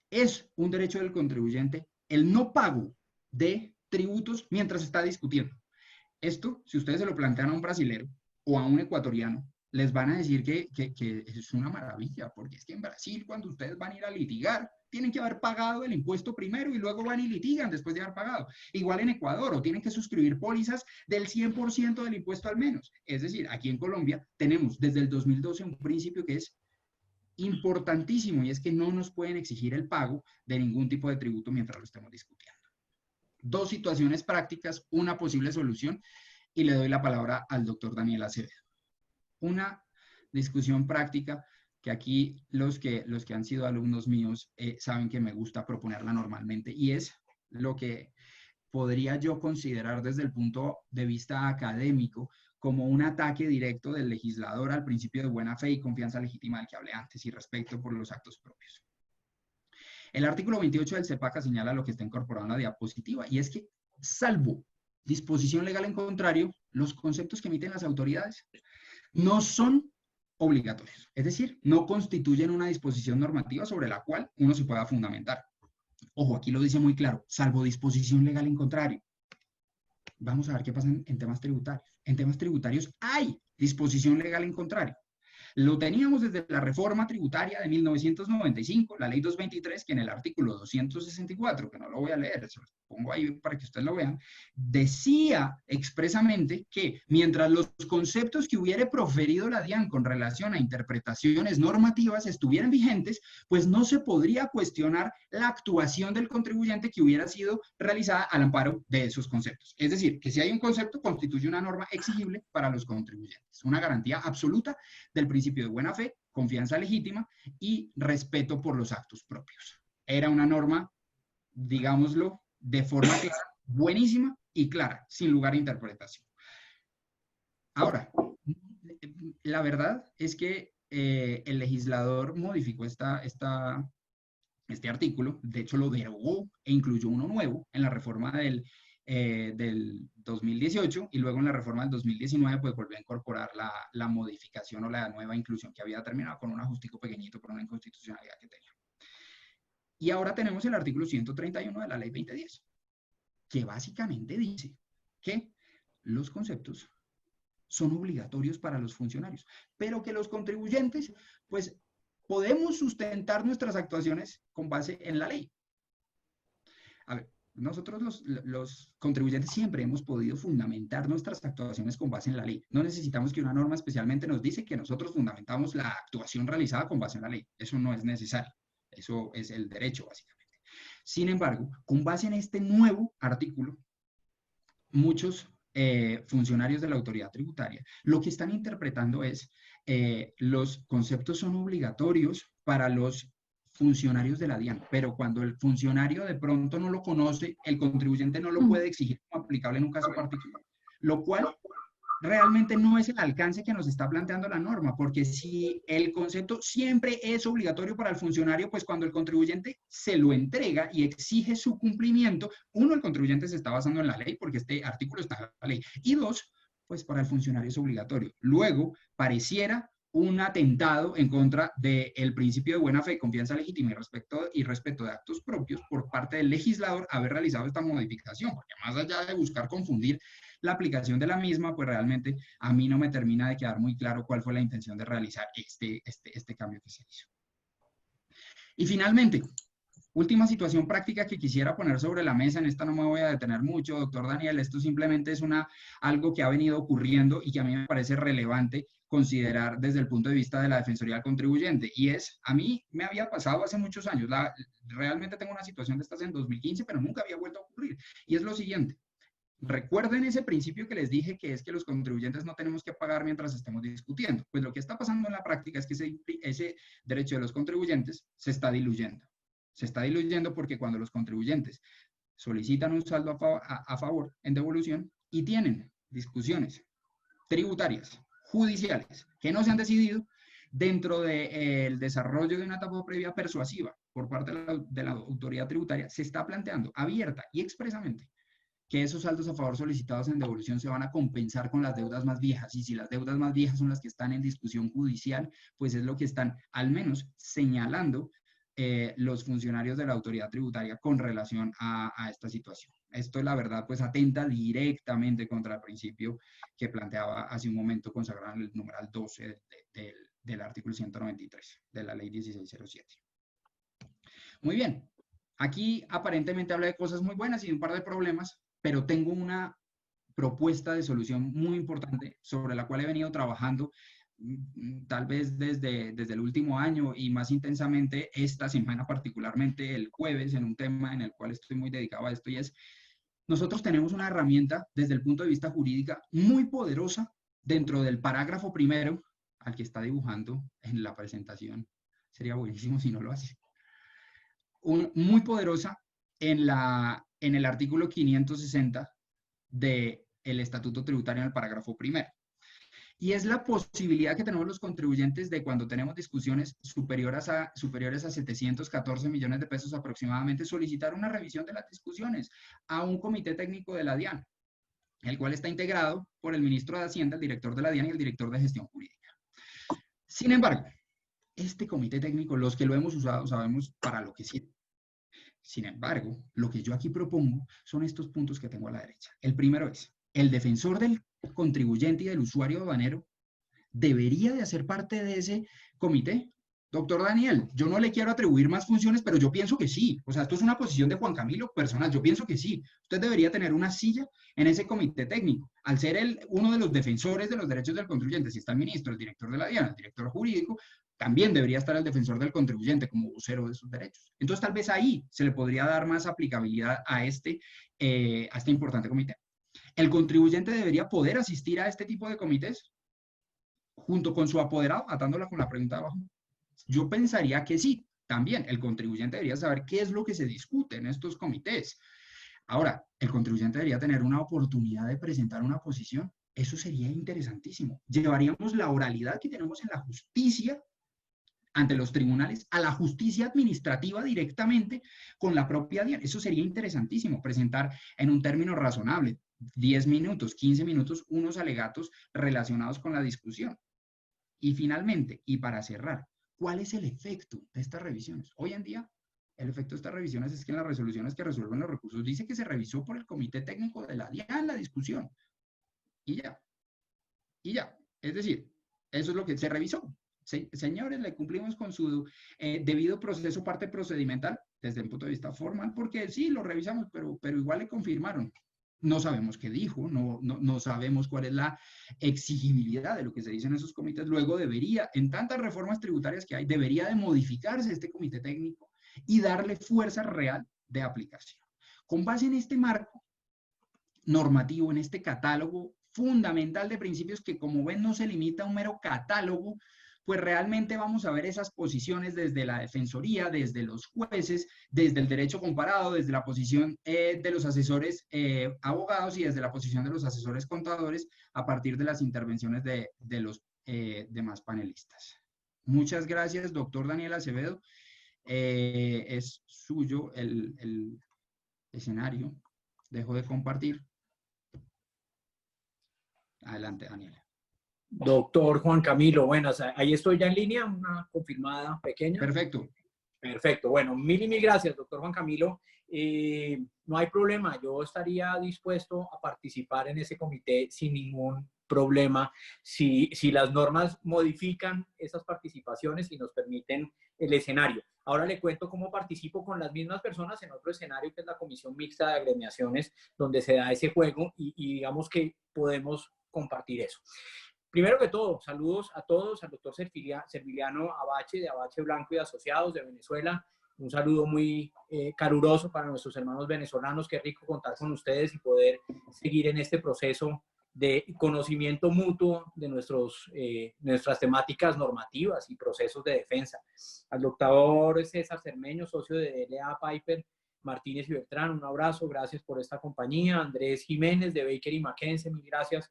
es un derecho del contribuyente el no pago de tributos mientras está discutiendo. Esto, si ustedes se lo plantean a un brasilero o a un ecuatoriano, les van a decir que es una maravilla, porque es que en Brasil, cuando ustedes van a ir a litigar, tienen que haber pagado el impuesto primero y luego van y litigan después de haber pagado. Igual en Ecuador, o tienen que suscribir pólizas del 100% del impuesto al menos. Es decir, aquí en Colombia tenemos desde el 2012 un principio que es importantísimo, y es que no nos pueden exigir el pago de ningún tipo de tributo mientras lo estemos discutiendo. Dos situaciones prácticas, una posible solución, y le doy la palabra al doctor Daniel Acevedo. Una discusión práctica que aquí los que han sido alumnos míos saben que me gusta proponerla normalmente, y es lo que podría yo considerar desde el punto de vista académico como un ataque directo del legislador al principio de buena fe y confianza legítima del que hablé antes y respeto por los actos propios. El artículo 28 del CEPACA señala lo que está incorporado en la diapositiva, y es que, salvo disposición legal en contrario, los conceptos que emiten las autoridades no son obligatorios. Es decir, no constituyen una disposición normativa sobre la cual uno se pueda fundamentar. Ojo, aquí lo dice muy claro, salvo disposición legal en contrario. Vamos a ver qué pasa en temas tributarios. En temas tributarios hay disposición legal en contrario. Lo teníamos desde la reforma tributaria de 1995, la ley 223, que en el artículo 264, que no lo voy a leer, se lo pongo ahí para que ustedes lo vean, decía expresamente que mientras los conceptos que hubiere proferido la DIAN con relación a interpretaciones normativas estuvieran vigentes, pues no se podría cuestionar la actuación del contribuyente que hubiera sido realizada al amparo de esos conceptos. Es decir, que si hay un concepto, constituye una norma exigible para los contribuyentes, una garantía absoluta del principio de buena fe, confianza legítima y respeto por los actos propios. Era una norma, digámoslo, de forma clara, buenísima y clara, sin lugar a interpretación. Ahora, la verdad es que el legislador modificó este artículo, de hecho lo derogó e incluyó uno nuevo en la reforma del 2018, y luego en la reforma del 2019 pues volvió a incorporar la modificación o la nueva inclusión que había terminado con un ajustico pequeñito por una inconstitucionalidad que tenía. Y ahora tenemos el artículo 131 de la ley 2010, que básicamente dice que los conceptos son obligatorios para los funcionarios, pero que los contribuyentes pues podemos sustentar nuestras actuaciones con base en la ley. A ver, nosotros los contribuyentes siempre hemos podido fundamentar nuestras actuaciones con base en la ley. No necesitamos que una norma especialmente nos dice que nosotros fundamentamos la actuación realizada con base en la ley. Eso no es necesario. Eso es el derecho, básicamente. Sin embargo, con base en este nuevo artículo, muchos funcionarios de la autoridad tributaria lo que están interpretando es los conceptos son obligatorios para los funcionarios de la DIAN, pero cuando el funcionario de pronto no lo conoce, el contribuyente no lo puede exigir como aplicable en un caso particular, lo cual realmente no es el alcance que nos está planteando la norma, porque si el concepto siempre es obligatorio para el funcionario, pues cuando el contribuyente se lo entrega y exige su cumplimiento, uno, el contribuyente se está basando en la ley, porque este artículo está en la ley, y dos, pues para el funcionario es obligatorio. Luego, pareciera un atentado en contra del principio de buena fe, confianza legítima y respeto de actos propios por parte del legislador haber realizado esta modificación, porque más allá de buscar confundir la aplicación de la misma, pues realmente a mí no me termina de quedar muy claro cuál fue la intención de realizar este cambio que se hizo. Y finalmente, última situación práctica que quisiera poner sobre la mesa, en esta no me voy a detener mucho, doctor Daniel, esto simplemente es algo que ha venido ocurriendo y que a mí me parece relevante considerar desde el punto de vista de la Defensoría del Contribuyente, y es, a mí me había pasado hace muchos años, realmente tengo una situación de estas en 2015, pero nunca había vuelto a ocurrir, y es lo siguiente. Recuerden ese principio que les dije, que es que los contribuyentes no tenemos que pagar mientras estemos discutiendo. Pues lo que está pasando en la práctica es que ese derecho de los contribuyentes se está diluyendo. Se está diluyendo porque cuando los contribuyentes solicitan un saldo a favor en devolución y tienen discusiones tributarias, judiciales, que no se han decidido dentro del desarrollo de una etapa previa persuasiva por parte de la autoridad tributaria, se está planteando abierta y expresamente que esos saldos a favor solicitados en devolución se van a compensar con las deudas más viejas, y si las deudas más viejas son las que están en discusión judicial, pues es lo que están al menos señalando los funcionarios de la autoridad tributaria con relación a esta situación. Esto, la verdad, pues atenta directamente contra el principio que planteaba hace un momento consagrado en el numeral 12 del artículo 193 de la ley 1607. Muy bien, aquí aparentemente habla de cosas muy buenas y de un par de problemas, pero tengo una propuesta de solución muy importante sobre la cual he venido trabajando tal vez desde el último año y más intensamente esta semana, particularmente el jueves, en un tema en el cual estoy muy dedicado a esto, y es, nosotros tenemos una herramienta desde el punto de vista jurídica muy poderosa dentro del parágrafo primero, al que está dibujando en la presentación. Sería buenísimo si no lo hace. Muy poderosa en el artículo 560 del Estatuto Tributario en el parágrafo primero. Y es la posibilidad que tenemos los contribuyentes de cuando tenemos discusiones superiores a 714 millones de pesos aproximadamente, solicitar una revisión de las discusiones a un comité técnico de la DIAN, el cual está integrado por el ministro de Hacienda, el director de la DIAN y el director de gestión jurídica. Sin embargo, este comité técnico, los que lo hemos usado, sabemos para lo que sirve. Sin embargo, lo que yo aquí propongo son estos puntos que tengo a la derecha. El primero es, el defensor del contribuyente y del usuario aduanero debería de hacer parte de ese comité. Doctor Daniel, yo no le quiero atribuir más funciones, pero yo pienso que sí. O sea, esto es una posición de Juan Camilo personal. Yo pienso que sí. Usted debería tener una silla en ese comité técnico. Al ser uno de los defensores de los derechos del contribuyente, si está el ministro, el director de la DIAN, el director jurídico, también debería estar el defensor del contribuyente como vocero de sus derechos. Entonces, tal vez ahí se le podría dar más aplicabilidad a este importante comité. ¿El contribuyente debería poder asistir a este tipo de comités junto con su apoderado, atándola con la pregunta de abajo? Yo pensaría que sí, también el contribuyente debería saber qué es lo que se discute en estos comités. Ahora, el contribuyente debería tener una oportunidad de presentar una posición. Eso sería interesantísimo. Llevaríamos la oralidad que tenemos en la justicia ante los tribunales a la justicia administrativa directamente con la propia DIAN. Eso sería interesantísimo, presentar en un término razonable, 10 minutos, 15 minutos, unos alegatos relacionados con la discusión. Y finalmente, y para cerrar, ¿cuál es el efecto de estas revisiones? Hoy en día, el efecto de estas revisiones es que en las resoluciones que resuelven los recursos dice que se revisó por el comité técnico de la DIAN la discusión. Y ya. Y ya. Es decir, eso es lo que se revisó. Señores, le cumplimos con su debido proceso, parte procedimental, desde el punto de vista formal, porque sí, lo revisamos, pero igual le confirmaron. No sabemos qué dijo, no sabemos cuál es la exigibilidad de lo que se dice en esos comités. Luego debería, en tantas reformas tributarias que hay, debería de modificarse este comité técnico y darle fuerza real de aplicación. Con base en este marco normativo, en este catálogo fundamental de principios que, como ven, no se limita a un mero catálogo, pues realmente vamos a ver esas posiciones desde la defensoría, desde los jueces, desde el derecho comparado, desde la posición de los asesores abogados y desde la posición de los asesores contadores a partir de las intervenciones de los demás panelistas. Muchas gracias, doctor Daniel Acevedo. Es suyo el escenario. Dejo de compartir. Adelante, Daniel. Doctor Juan Camilo, buenas. Ahí estoy ya en línea, una confirmada pequeña. Perfecto. Perfecto. Bueno, mil gracias, doctor Juan Camilo. No hay problema. Yo estaría dispuesto a participar en ese comité sin ningún problema. Si las normas modifican esas participaciones y nos permiten el escenario. Ahora le cuento cómo participo con las mismas personas en otro escenario, que es la Comisión Mixta de Agremiaciones, donde se da ese juego y digamos que podemos compartir eso. Primero que todo, saludos a todos, al doctor Serviliano Abache, de Abache Blanco y Asociados de Venezuela. Un saludo muy caluroso para nuestros hermanos venezolanos. Qué rico contar con ustedes y poder seguir en este proceso de conocimiento mutuo de nuestras temáticas normativas y procesos de defensa. Al doctor César Cermeño, socio de LA Piper, Martínez y Beltrán, un abrazo, gracias por esta compañía. Andrés Jiménez de Baker y McKenzie, mil gracias.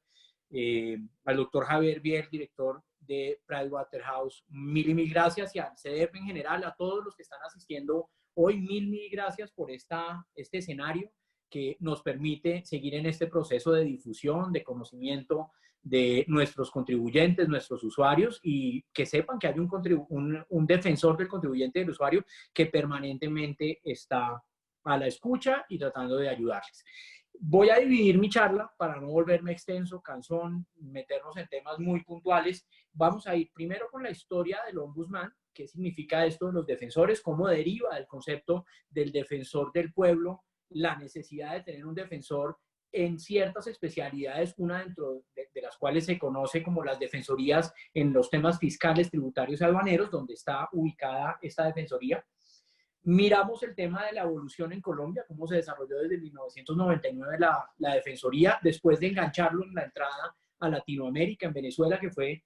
Al doctor Javier Biel, director de Pricewaterhouse, mil gracias, y al CDF en general, a todos los que están asistiendo hoy, mil gracias por este escenario que nos permite seguir en este proceso de difusión, de conocimiento de nuestros contribuyentes, nuestros usuarios, y que sepan que hay un defensor del contribuyente y del usuario que permanentemente está a la escucha y tratando de ayudarles. Voy a dividir mi charla para no volverme extenso, cansón, meternos en temas muy puntuales. Vamos a ir primero con la historia del ombudsman, qué significa esto de los defensores, cómo deriva del concepto del defensor del pueblo, la necesidad de tener un defensor en ciertas especialidades, una dentro de las cuales se conoce como las defensorías en los temas fiscales, tributarios y aduaneros, donde está ubicada esta defensoría. Miramos el tema de la evolución en Colombia, cómo se desarrolló desde 1999 la defensoría, después de engancharlo en la entrada a Latinoamérica, en Venezuela, que fue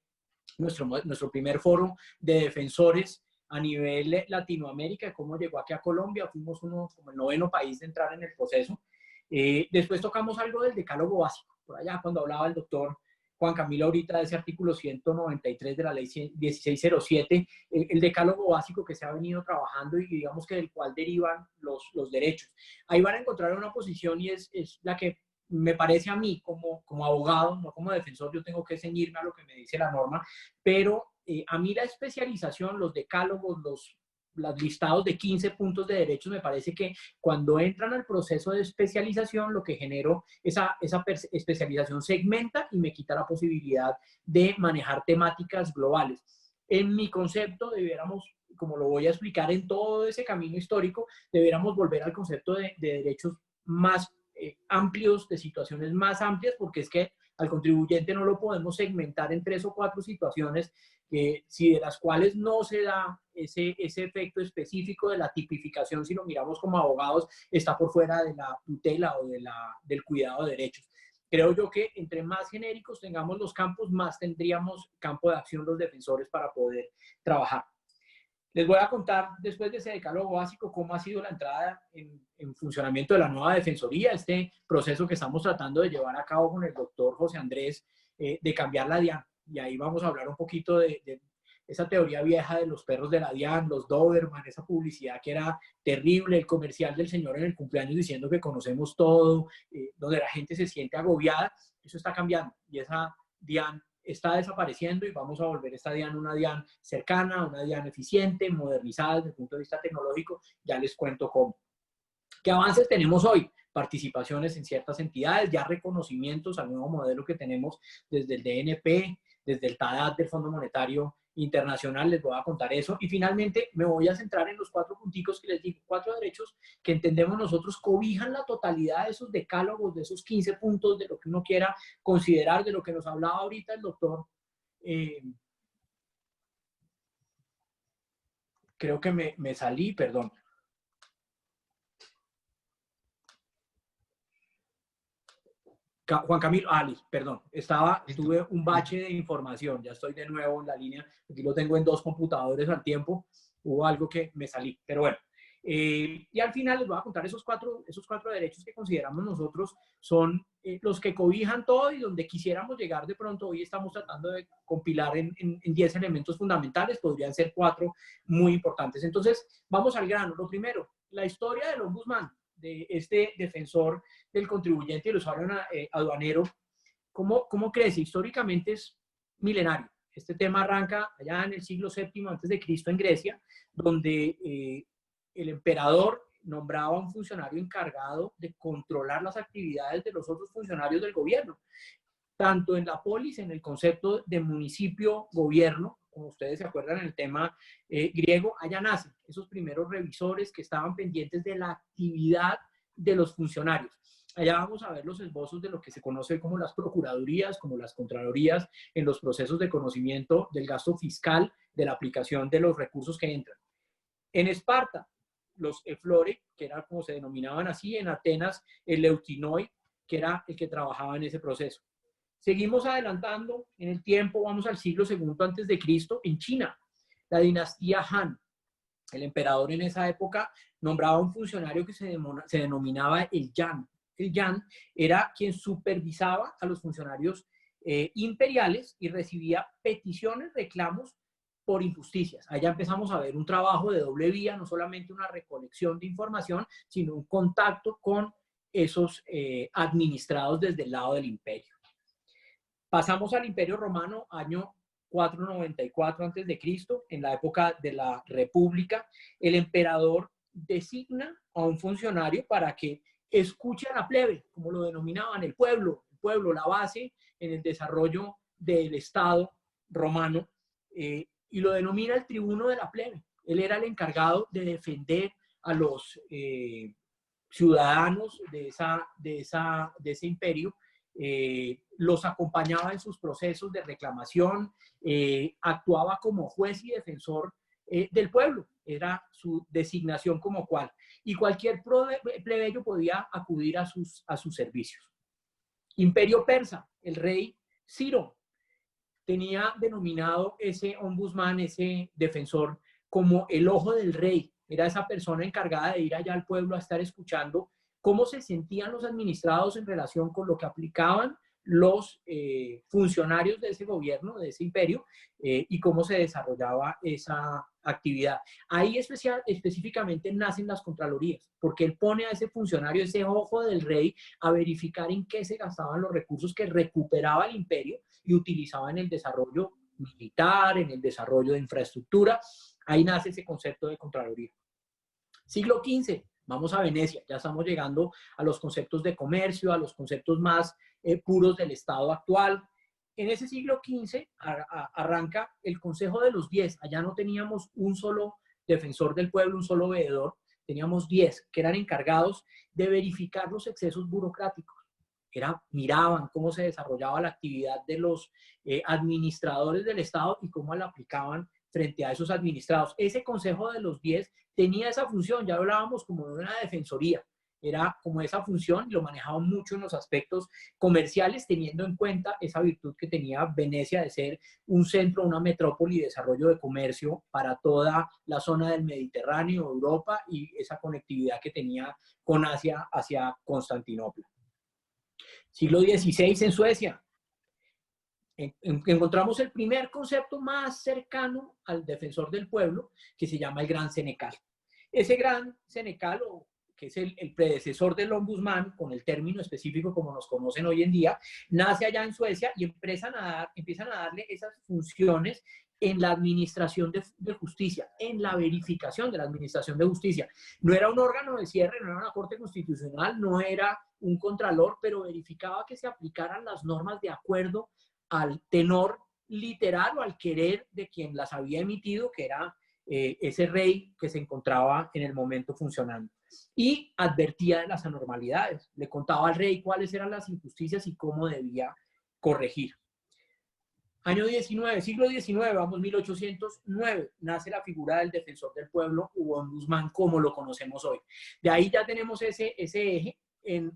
nuestro primer foro de defensores a nivel Latinoamérica, cómo llegó aquí a Colombia. Fuimos como el 9º país de entrar en el proceso. Después tocamos algo del decálogo básico, por allá cuando hablaba el doctor Juan Camilo ahorita de ese artículo 193 de la ley 1607, el decálogo básico que se ha venido trabajando y digamos que del cual derivan los derechos. Ahí van a encontrar una posición y es la que me parece a mí como abogado, no como defensor, yo tengo que ceñirme a lo que me dice la norma, pero a mí la especialización, los decálogos, los listados de 15 puntos de derechos, me parece que cuando entran al proceso de especialización, lo que genero, esa especialización segmenta y me quita la posibilidad de manejar temáticas globales. En mi concepto, debiéramos, como lo voy a explicar en todo ese camino histórico, debiéramos volver al concepto de derechos más amplios, de situaciones más amplias, porque es que al contribuyente no lo podemos segmentar en 3 o 4 situaciones si de las cuales no se da ese efecto específico de la tipificación, si lo miramos como abogados, está por fuera de la tutela o del cuidado de derechos. Creo yo que entre más genéricos tengamos los campos, más tendríamos campo de acción los defensores para poder trabajar. Les voy a contar, después de ese decálogo básico, cómo ha sido la entrada en funcionamiento de la nueva defensoría, este proceso que estamos tratando de llevar a cabo con el doctor José Andrés, de cambiar la DIAN. Y ahí vamos a hablar un poquito de esa teoría vieja de los perros de la DIAN, los Doberman, esa publicidad que era terrible, el comercial del señor en el cumpleaños diciendo que conocemos todo, donde la gente se siente agobiada. Eso está cambiando y esa DIAN está desapareciendo y vamos a volver esta DIAN una DIAN cercana, una DIAN eficiente, modernizada desde el punto de vista tecnológico. Ya les cuento cómo. ¿Qué avances tenemos hoy? Participaciones en ciertas entidades, ya reconocimientos al nuevo modelo que tenemos desde el DNP, desde el TADAT del Fondo Monetario Internacional, les voy a contar eso. Y finalmente me voy a centrar en los 4 punticos que les digo, 4 derechos que entendemos nosotros cobijan la totalidad de esos decálogos, de esos 15 puntos, de lo que uno quiera considerar, de lo que nos hablaba ahorita el doctor. Creo que me salí, perdón. Juan Camilo, perdón, tuve un bache de información, ya estoy de nuevo en la línea, aquí lo tengo en 2 computadores al tiempo, hubo algo que me salí, pero bueno. Y al final les voy a contar esos cuatro derechos que consideramos nosotros son los que cobijan todo y donde quisiéramos llegar de pronto. Hoy estamos tratando de compilar en 10 elementos fundamentales, podrían ser 4 muy importantes. Entonces, vamos al grano. Lo primero, la historia del ombudsman, de este defensor del contribuyente y el usuario aduanero, ¿cómo crece? Históricamente es milenario. Este tema arranca allá en el siglo VII a.C. en Grecia, donde el emperador nombraba a un funcionario encargado de controlar las actividades de los otros funcionarios del gobierno. Tanto en la polis, en el concepto de municipio-gobierno, como ustedes se acuerdan en el tema griego, allá nacen esos primeros revisores que estaban pendientes de la actividad de los funcionarios. Allá vamos a ver los esbozos de lo que se conoce como las procuradurías, como las contralorías, en los procesos de conocimiento del gasto fiscal, de la aplicación de los recursos que entran. En Esparta, los eflore, que era como se denominaban así, en Atenas, el eutinoi, que era el que trabajaba en ese proceso. Seguimos adelantando en el tiempo, vamos al siglo II a.C., en China, la dinastía Han. El emperador en esa época nombraba a un funcionario que se denominaba el Yan. El Yan era quien supervisaba a los funcionarios imperiales y recibía peticiones, reclamos por injusticias. Allá empezamos a ver un trabajo de doble vía, no solamente una recolección de información, sino un contacto con esos administrados desde el lado del imperio. Pasamos al Imperio Romano, año 494 a.C., en la época de la República. El emperador designa a un funcionario para que escuche a la plebe, como lo denominaban, el pueblo, la base en el desarrollo del Estado romano, y lo denomina el tribuno de la plebe. Él era el encargado de defender a los ciudadanos de ese imperio, los acompañaba en sus procesos de reclamación, actuaba como juez y defensor del pueblo, era su designación como cual, y cualquier plebeyo podía acudir a sus servicios. Imperio persa, el rey Ciro tenía denominado ese ombudsman, ese defensor, como el ojo del rey. Era esa persona encargada de ir allá al pueblo a estar escuchando cómo se sentían los administrados en relación con lo que aplicaban los funcionarios de ese gobierno, de ese imperio, y cómo se desarrollaba esa actividad. Ahí específicamente nacen las contralorías, porque él pone a ese funcionario, ese ojo del rey, a verificar en qué se gastaban los recursos que recuperaba el imperio y utilizaba en el desarrollo militar, en el desarrollo de infraestructura. Ahí nace ese concepto de contraloría. Siglo XV, vamos a Venecia, ya estamos llegando a los conceptos de comercio, a los conceptos más puros del Estado actual. En ese siglo XV arranca el Consejo de los 10. Allá no teníamos un solo defensor del pueblo, un solo veedor, teníamos 10 que eran encargados de verificar los excesos burocráticos. Miraban cómo se desarrollaba la actividad de los administradores del Estado y cómo la aplicaban frente a esos administrados. Ese Consejo de los 10 tenía esa función, ya hablábamos como de una defensoría, era como esa función y lo manejaban mucho en los aspectos comerciales, teniendo en cuenta esa virtud que tenía Venecia de ser un centro, una metrópoli de desarrollo de comercio para toda la zona del Mediterráneo, Europa, y esa conectividad que tenía con Asia hacia Constantinopla. Siglo XVI en Suecia. Encontramos el primer concepto más cercano al defensor del pueblo, que se llama el Gran Senecal. Ese Gran Senecal, que es el predecesor del ombudsman, con el término específico como nos conocen hoy en día, nace allá en Suecia y empiezan a darle esas funciones en la administración de justicia, en la verificación de la administración de justicia. No era un órgano de cierre, no era una corte constitucional, no era un contralor, pero verificaba que se aplicaran las normas de acuerdo al tenor literal o al querer de quien las había emitido, que era ese rey que se encontraba en el momento funcionando. Y advertía de las anormalidades, le contaba al rey cuáles eran las injusticias y cómo debía corregir. Año 19, siglo XIX, vamos 1809, nace la figura del defensor del pueblo o ombudsman como lo conocemos hoy. De ahí ya tenemos ese eje.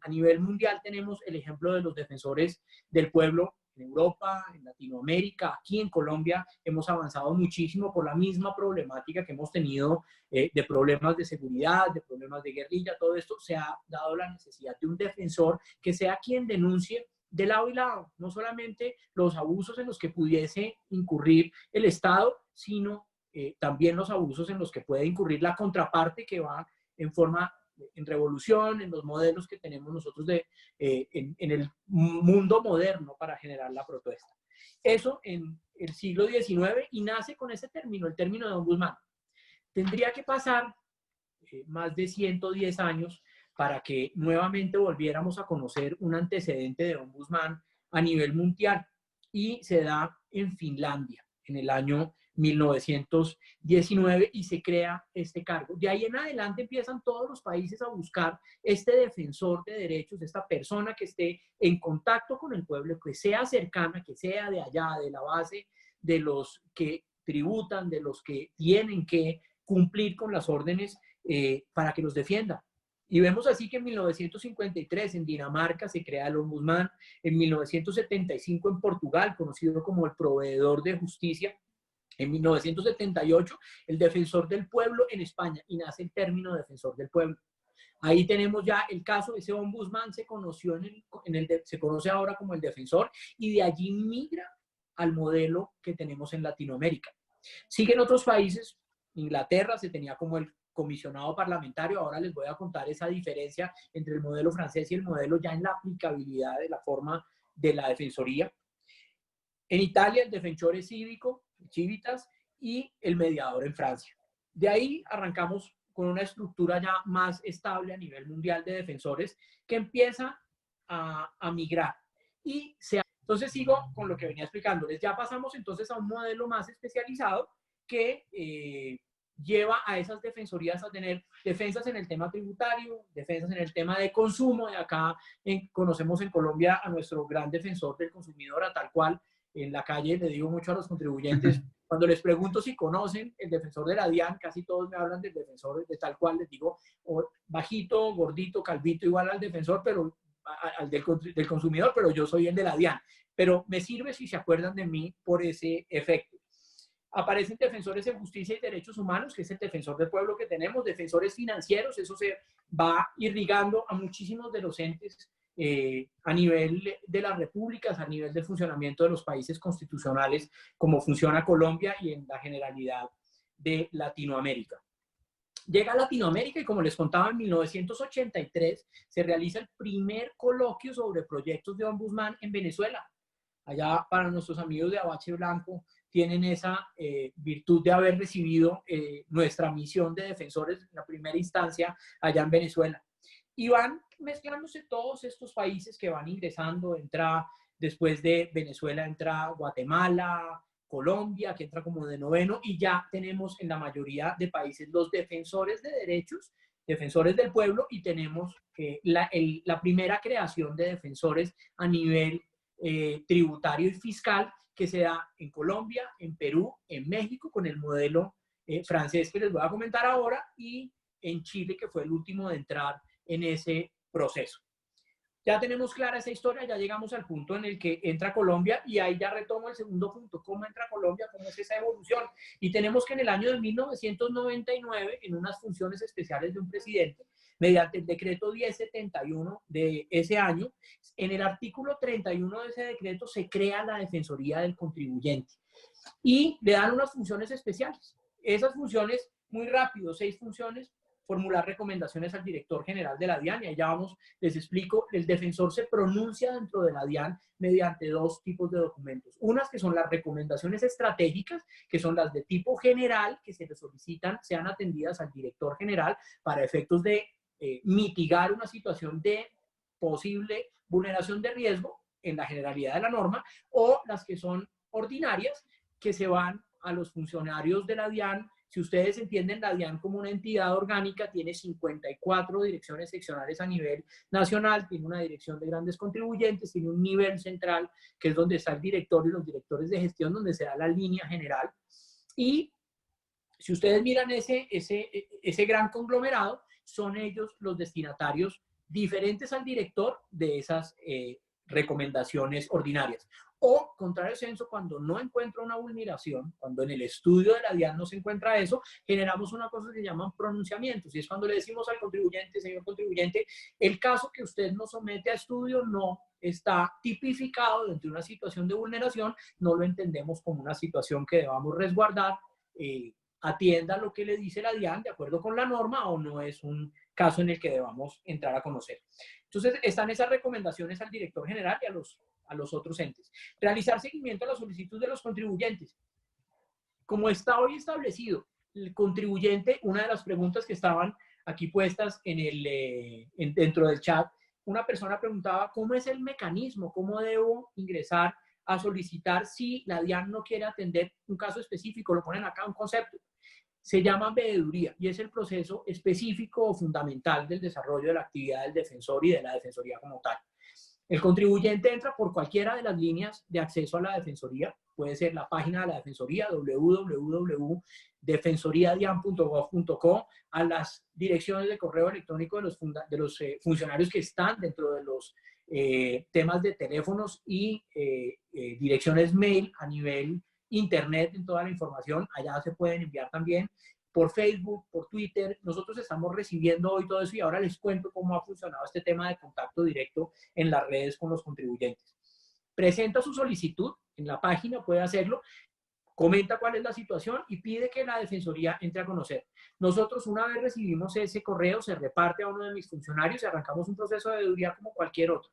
A nivel mundial tenemos el ejemplo de los defensores del pueblo en Europa, en Latinoamérica, aquí en Colombia hemos avanzado muchísimo por la misma problemática que hemos tenido de problemas de seguridad, de problemas de guerrilla, todo esto se ha dado la necesidad de un defensor que sea quien denuncie de lado y lado, no solamente los abusos en los que pudiese incurrir el Estado, sino también los abusos en los que puede incurrir la contraparte que va en revolución, en los modelos que tenemos nosotros en el mundo moderno para generar la protesta. Eso en el siglo XIX y nace con ese término, el término de ombudsman. Tendría que pasar más de 110 años para que nuevamente volviéramos a conocer un antecedente de ombudsman a nivel mundial, y se da en Finlandia en el año 1919 y se crea este cargo. De ahí en adelante empiezan todos los países a buscar este defensor de derechos, esta persona que esté en contacto con el pueblo, que sea cercana, que sea de allá, de la base de los que tributan, de los que tienen que cumplir con las órdenes para que los defienda. Y vemos así que en 1953 en Dinamarca se crea el ombudsman, en 1975 en Portugal, conocido como el proveedor de justicia, en 1978 el defensor del pueblo en España, y nace el término defensor del pueblo. Ahí tenemos ya el caso, ese ombudsman se conoció se conoce ahora como el defensor, y de allí migra al modelo que tenemos en Latinoamérica. Siguen otros países. Inglaterra se tenía como el comisionado parlamentario. Ahora les voy a contar esa diferencia entre el modelo francés y el modelo ya en la aplicabilidad de la forma de la defensoría. En Italia el defensor cívico, civitas, y el mediador en Francia. De ahí arrancamos con una estructura ya más estable a nivel mundial de defensores que empieza a migrar. Entonces sigo con lo que venía explicándoles. Ya pasamos entonces a un modelo más especializado que lleva a esas defensorías a tener defensas en el tema tributario, defensas en el tema de consumo. Y acá conocemos en Colombia a nuestro gran defensor del consumidor, a tal cual en la calle le digo mucho a los contribuyentes, cuando les pregunto si conocen el defensor de la DIAN, casi todos me hablan del defensor de tal cual, les digo bajito, gordito, calvito, igual al defensor, pero al del consumidor, pero yo soy el de la DIAN. Pero me sirve si se acuerdan de mí por ese efecto. Aparecen defensores de justicia y derechos humanos, que es el defensor del pueblo que tenemos, defensores financieros, eso se va irrigando a muchísimos de los entes a nivel de las repúblicas, a nivel del funcionamiento de los países constitucionales, como funciona Colombia y en la generalidad de Latinoamérica. Llega a Latinoamérica y, como les contaba, en 1983 se realiza el primer coloquio sobre proyectos de ombudsman en Venezuela. Allá, para nuestros amigos de Abache Blanco, tienen esa virtud de haber recibido nuestra misión de defensores en la primera instancia allá en Venezuela. Y van mezclándose todos estos países que van ingresando. Entra, después de Venezuela, entra Guatemala, Colombia, que entra como de noveno, y ya tenemos en la mayoría de países los defensores de derechos, defensores del pueblo, y tenemos la primera creación de defensores a nivel tributario y fiscal, que se da en Colombia, en Perú, en México, con el modelo francés que les voy a comentar ahora, y en Chile, que fue el último de entrar en ese proceso. Ya tenemos clara esa historia, ya llegamos al punto en el que entra Colombia, y ahí ya retomo el segundo punto: ¿cómo entra Colombia? ¿Cómo es esa evolución? Y tenemos que en el año de 1999, en unas funciones especiales de un presidente, mediante el decreto 1071 de ese año, en el artículo 31 de ese decreto se crea la Defensoría del Contribuyente y le dan unas funciones especiales. Esas funciones, muy rápido, 6 funciones: formular recomendaciones al director general de la DIAN, y ahí ya vamos, les explico. El defensor se pronuncia dentro de la DIAN mediante 2 tipos de documentos. Unas que son las recomendaciones estratégicas, que son las de tipo general, que se le solicitan, sean atendidas al director general para efectos de mitigar una situación de posible vulneración de riesgo en la generalidad de la norma, o las que son ordinarias, que se van a los funcionarios de la DIAN. Si ustedes entienden la DIAN como una entidad orgánica, tiene 54 direcciones seccionales a nivel nacional, tiene una dirección de grandes contribuyentes, tiene un nivel central, que es donde está el director y los directores de gestión, donde se da la línea general. Y si ustedes miran ese gran conglomerado, son ellos los destinatarios diferentes al director de esas recomendaciones ordinarias. O, contrario censo, cuando no encuentra una vulneración, cuando en el estudio de la DIAN no se encuentra eso, generamos una cosa que se llaman pronunciamientos, y es cuando le decimos al contribuyente: señor contribuyente, el caso que usted nos somete a estudio no está tipificado dentro de una situación de vulneración, no lo entendemos como una situación que debamos resguardar, atienda lo que le dice la DIAN de acuerdo con la norma, o no es un caso en el que debamos entrar a conocer. Entonces, están esas recomendaciones al director general y a los otros entes. Realizar seguimiento a la solicitud de los contribuyentes. Como está hoy establecido, el contribuyente, una de las preguntas que estaban aquí puestas dentro del chat, una persona preguntaba: ¿cómo es el mecanismo? ¿Cómo debo ingresar a solicitar si la DIAN no quiere atender un caso específico? Lo ponen acá, un concepto. Se llama veeduría, y es el proceso específico o fundamental del desarrollo de la actividad del defensor y de la defensoría como tal. El contribuyente entra por cualquiera de las líneas de acceso a la defensoría. Puede ser la página de la defensoría, www.defensoriadian.gov.co, a las direcciones de correo electrónico de los funcionarios que están dentro de los temas de teléfonos y direcciones mail a nivel internet, en toda la información. Allá se pueden enviar también por Facebook, por Twitter. Nosotros estamos recibiendo hoy todo eso, y ahora les cuento cómo ha funcionado este tema de contacto directo en las redes con los contribuyentes. Presenta su solicitud en la página, puede hacerlo, comenta cuál es la situación y pide que la defensoría entre a conocer. Nosotros, una vez recibimos ese correo, se reparte a uno de mis funcionarios y arrancamos un proceso de veeduría como cualquier otro.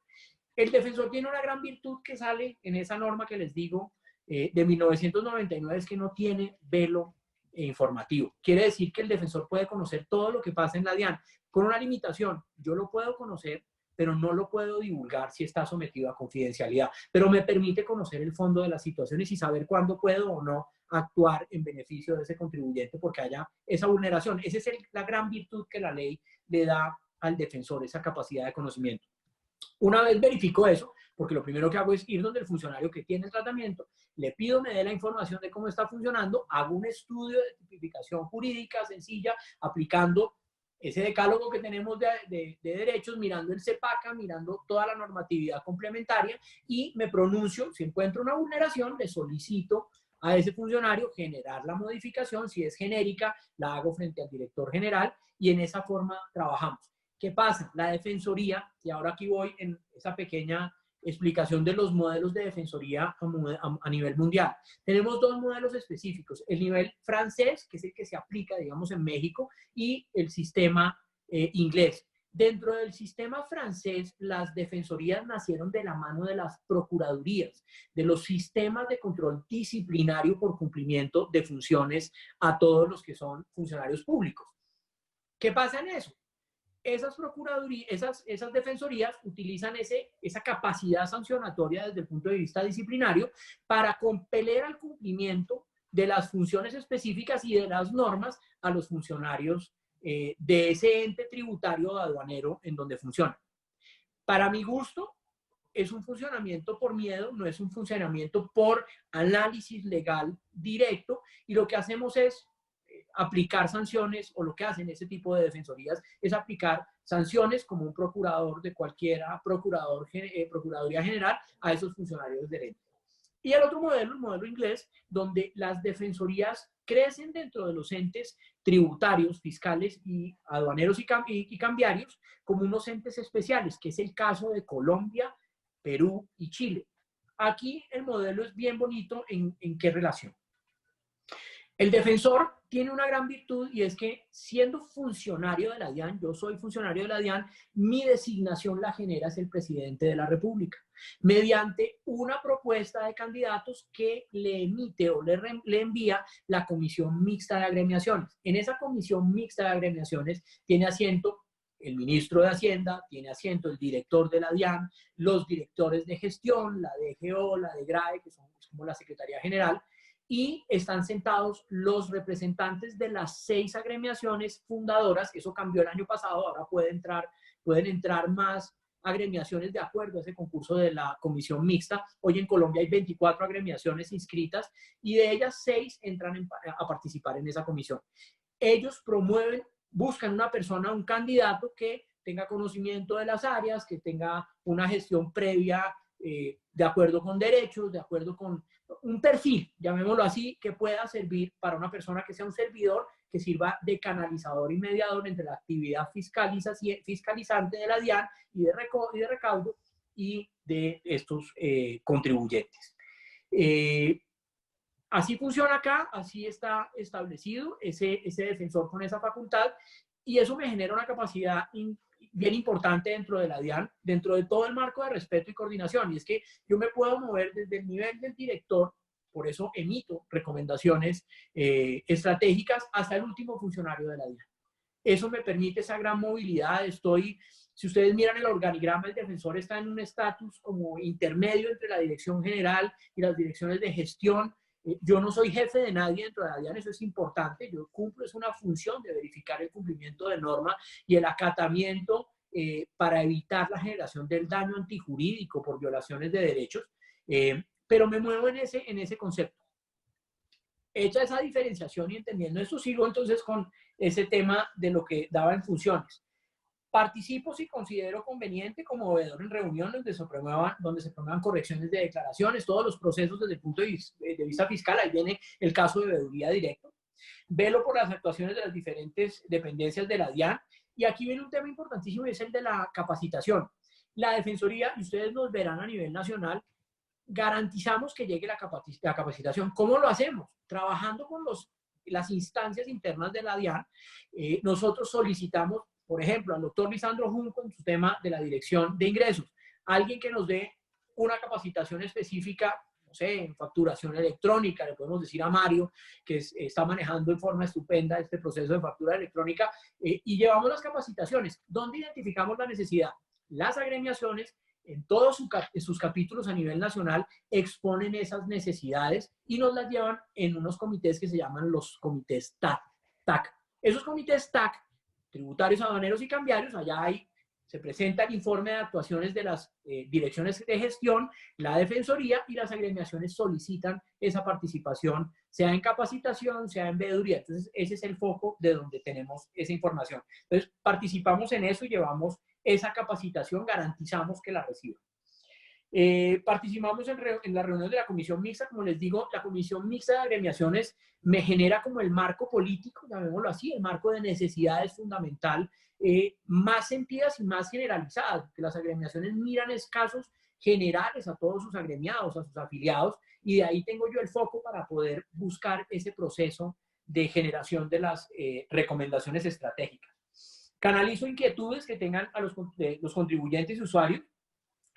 El defensor tiene una gran virtud que sale en esa norma que les digo de 1999, es que no tiene velo informativo. Quiere decir que el defensor puede conocer todo lo que pasa en la DIAN, con una limitación: yo lo puedo conocer, pero no lo puedo divulgar si está sometido a confidencialidad, pero me permite conocer el fondo de las situaciones y saber cuándo puedo o no actuar en beneficio de ese contribuyente porque haya esa vulneración. Esa es la gran virtud que la ley le da al defensor, esa capacidad de conocimiento. Una vez verifico eso, porque lo primero que hago es ir donde el funcionario que tiene el tratamiento, le pido me dé la información de cómo está funcionando, hago un estudio de tipificación jurídica sencilla, aplicando ese decálogo que tenemos de derechos, mirando el CEPACA, mirando toda la normatividad complementaria, y me pronuncio. Si encuentro una vulneración, le solicito a ese funcionario generar la modificación. Si es genérica, la hago frente al director general, y en esa forma trabajamos. ¿Qué pasa? La defensoría, y ahora aquí voy en esa pequeña explicación de los modelos de defensoría a nivel mundial. Tenemos dos modelos específicos, el nivel francés, que es el que se aplica, digamos, en México, y el sistema inglés. Dentro del sistema francés, las defensorías nacieron de la mano de las procuradurías, de los sistemas de control disciplinario por cumplimiento de funciones a todos los que son funcionarios públicos. ¿Qué pasa en eso? Esas procuradurías, esas defensorías utilizan esa capacidad sancionatoria desde el punto de vista disciplinario para compeler al cumplimiento de las funciones específicas y de las normas a los funcionarios de ese ente tributario o aduanero en donde funciona. Para mi gusto, es un funcionamiento por miedo, no es un funcionamiento por análisis legal directo, y lo que hacemos es aplicar sanciones, o lo que hacen ese tipo de defensorías es aplicar sanciones como un procurador de cualquiera Procuraduría General a esos funcionarios del ente. Y el otro modelo, el modelo inglés, donde las defensorías crecen dentro de los entes tributarios, fiscales y aduaneros y cambiarios como unos entes especiales, que es el caso de Colombia, Perú y Chile. Aquí el modelo es bien bonito en qué relación. El defensor tiene una gran virtud, y es que, siendo funcionario de la DIAN, yo soy funcionario de la DIAN, mi designación la genera es el presidente de la República, mediante una propuesta de candidatos que le emite o le envía la Comisión Mixta de Agremiaciones. En esa Comisión Mixta de Agremiaciones tiene asiento el ministro de Hacienda, tiene asiento el director de la DIAN, los directores de gestión, la DGO, la DGRAE, que son como la Secretaría General, y están sentados los representantes de las 6 agremiaciones fundadoras. Eso cambió el año pasado, ahora pueden entrar más agremiaciones de acuerdo a ese concurso de la comisión mixta. Hoy en Colombia hay 24 agremiaciones inscritas, y de ellas 6 entran a participar en esa comisión. Ellos buscan una persona, un candidato que tenga conocimiento de las áreas, que tenga una gestión previa de acuerdo con derechos, de acuerdo con un perfil, llamémoslo así, que pueda servir para una persona que sea un servidor, que sirva de canalizador y mediador entre la actividad fiscalizante de la DIAN y de recaudo y de estos contribuyentes. Así funciona acá, así está establecido ese defensor con esa facultad, y eso me genera una capacidad bien importante dentro de la DIAN, dentro de todo el marco de respeto y coordinación, y es que yo me puedo mover desde el nivel del director, por eso emito recomendaciones estratégicas, hasta el último funcionario de la DIAN. Eso me permite esa gran movilidad. Si ustedes miran el organigrama, el defensor está en un estatus como intermedio entre la dirección general y las direcciones de gestión. Yo no soy jefe de nadie dentro de la DIAN, eso es importante. Yo cumplo, es una función de verificar el cumplimiento de norma y el acatamiento para evitar la generación del daño antijurídico por violaciones de derechos, pero me muevo en ese concepto. Hecha esa diferenciación y entendiendo esto, sigo entonces con ese tema de lo que daba en funciones. Participo, si considero conveniente, como veedor en reuniones donde se promuevan correcciones de declaraciones, todos los procesos desde el punto de vista fiscal. Ahí viene el caso de veeduría directo. Velo por las actuaciones de las diferentes dependencias de la DIAN. Y aquí viene un tema importantísimo, y es el de la capacitación. La Defensoría, y ustedes nos verán a nivel nacional, garantizamos que llegue la capacitación. ¿Cómo lo hacemos? Trabajando con las instancias internas de la DIAN. Nosotros solicitamos, por ejemplo, al doctor Lisandro Junco en su tema de la dirección de ingresos, alguien que nos dé una capacitación específica, no sé, en facturación electrónica. Le podemos decir a Mario, que está manejando en forma estupenda este proceso de factura electrónica, y llevamos las capacitaciones. ¿Dónde identificamos la necesidad? Las agremiaciones, en todos sus capítulos a nivel nacional, exponen esas necesidades y nos las llevan en unos comités que se llaman los comités TAC. Esos comités TAC, tributarios, aduaneros y cambiarios, allá se presenta el informe de actuaciones de las direcciones de gestión, la defensoría, y las agremiaciones solicitan esa participación, sea en capacitación, sea en veeduría. Entonces, ese es el foco de donde tenemos esa información. Entonces, participamos en eso y llevamos esa capacitación, garantizamos que la reciban. Participamos en la reunión de la comisión mixta. Como les digo, la comisión mixta de agremiaciones me genera como el marco político, llamémoslo así, el marco de necesidades fundamental, más sentidas y más generalizadas, porque las agremiaciones miran casos generales a todos sus agremiados, a sus afiliados, y de ahí tengo yo el foco para poder buscar ese proceso de generación de las recomendaciones estratégicas. Canalizo inquietudes que tengan a los contribuyentes y usuarios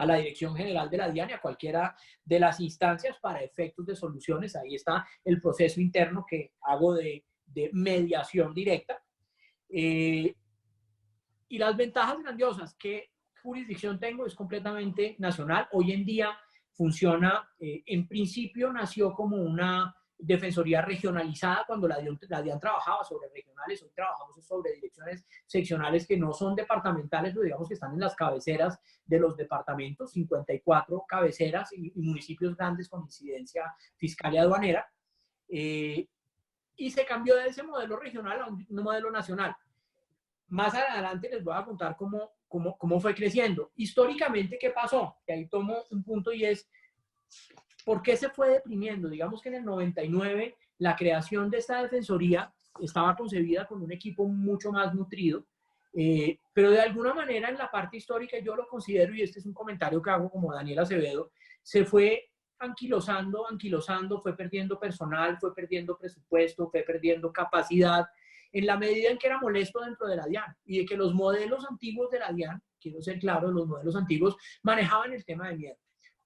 a la Dirección General de la DIAN y a cualquiera de las instancias para efectos de soluciones. Ahí está el proceso interno que hago de mediación directa. Y las ventajas grandiosas, ¿qué jurisdicción tengo? Es completamente nacional. Hoy en día funciona, en principio nació como una defensoría regionalizada cuando la DIAN trabajaba sobre regionales. Hoy trabajamos sobre direcciones seccionales que no son departamentales, pero digamos que están en las cabeceras de los departamentos, 54 cabeceras y municipios grandes con incidencia fiscal y aduanera. Y se cambió de ese modelo regional a un modelo nacional. Más adelante les voy a contar cómo fue creciendo. Históricamente, ¿qué pasó? Que ahí tomo un punto y es, ¿por qué se fue deprimiendo? Digamos que en el 99 la creación de esta defensoría estaba concebida con un equipo mucho más nutrido, pero de alguna manera en la parte histórica yo lo considero, y este es un comentario que hago como Daniel Acevedo, se fue anquilosando, fue perdiendo personal, fue perdiendo presupuesto, fue perdiendo capacidad, en la medida en que era molesto dentro de la DIAN y de que los modelos antiguos de la DIAN, quiero ser claro, los modelos antiguos manejaban el tema de miedo.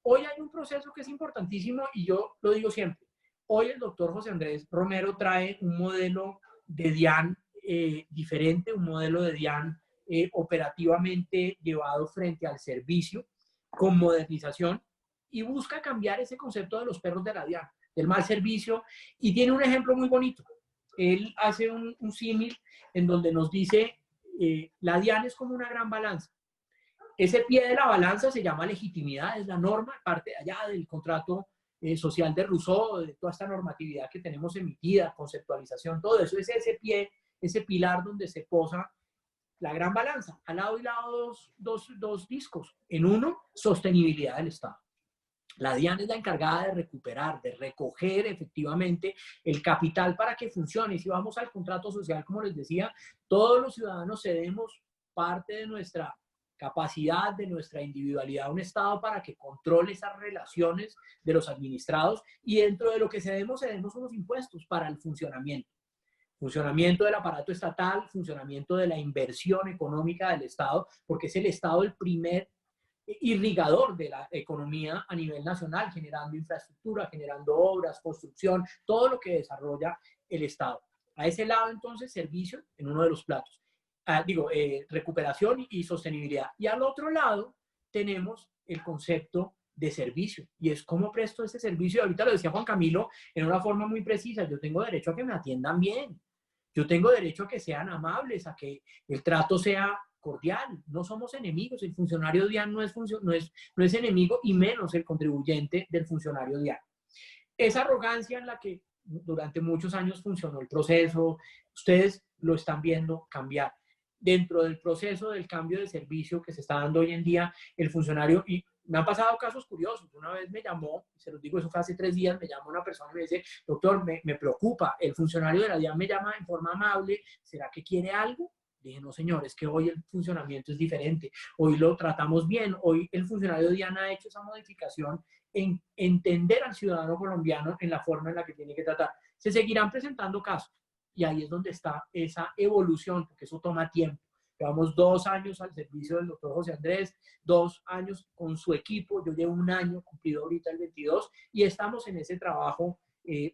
Hoy hay un proceso que es importantísimo y yo lo digo siempre. Hoy el doctor José Andrés Romero trae un modelo de DIAN diferente, un modelo de DIAN operativamente llevado frente al servicio, con modernización, y busca cambiar ese concepto de los perros de la DIAN, del mal servicio, y tiene un ejemplo muy bonito. Él hace un símil en donde nos dice, la DIAN es como una gran balanza. Ese pie de la balanza se llama legitimidad, es la norma, parte de allá del contrato social de Rousseau, de toda esta normatividad que tenemos emitida, conceptualización, todo eso es ese pie, ese pilar donde se posa la gran balanza. Al lado y lado dos discos. En uno, sostenibilidad del Estado. La DIAN es la encargada de recuperar, de recoger efectivamente el capital para que funcione. Si vamos al contrato social, como les decía, todos los ciudadanos cedemos parte de nuestra capacidad, de nuestra individualidad a un Estado para que controle esas relaciones de los administrados, y dentro de lo que cedemos unos impuestos para el funcionamiento. Funcionamiento del aparato estatal, funcionamiento de la inversión económica del Estado, porque es el Estado el primer irrigador de la economía a nivel nacional, generando infraestructura, generando obras, construcción, todo lo que desarrolla el Estado. A ese lado, entonces, servicio en uno de los platos. Recuperación y sostenibilidad. Y al otro lado tenemos el concepto de servicio, y es cómo presto ese servicio. Ahorita lo decía Juan Camilo en una forma muy precisa: yo tengo derecho a que me atiendan bien, yo tengo derecho a que sean amables, a que el trato sea cordial. No somos enemigos. El funcionario DIAN no es enemigo, y menos el contribuyente del funcionario DIAN. Esa arrogancia en la que durante muchos años funcionó el proceso, ustedes lo están viendo cambiar. Dentro del proceso del cambio de servicio que se está dando hoy en día, el funcionario, y me han pasado casos curiosos. Una vez me llamó, se los digo, eso fue hace 3 días, me llamó una persona y me dice: doctor, me preocupa, el funcionario de la DIAN me llama en forma amable, ¿será que quiere algo? Dije: no, señor, es que hoy el funcionamiento es diferente, hoy lo tratamos bien, hoy el funcionario de DIAN ha hecho esa modificación en entender al ciudadano colombiano en la forma en la que tiene que tratar. Se seguirán presentando casos, y ahí es donde está esa evolución, porque eso toma tiempo. Llevamos 2 años al servicio del doctor José Andrés, 2 años con su equipo, yo llevo 1 año, cumplido ahorita el 22, y estamos en ese trabajo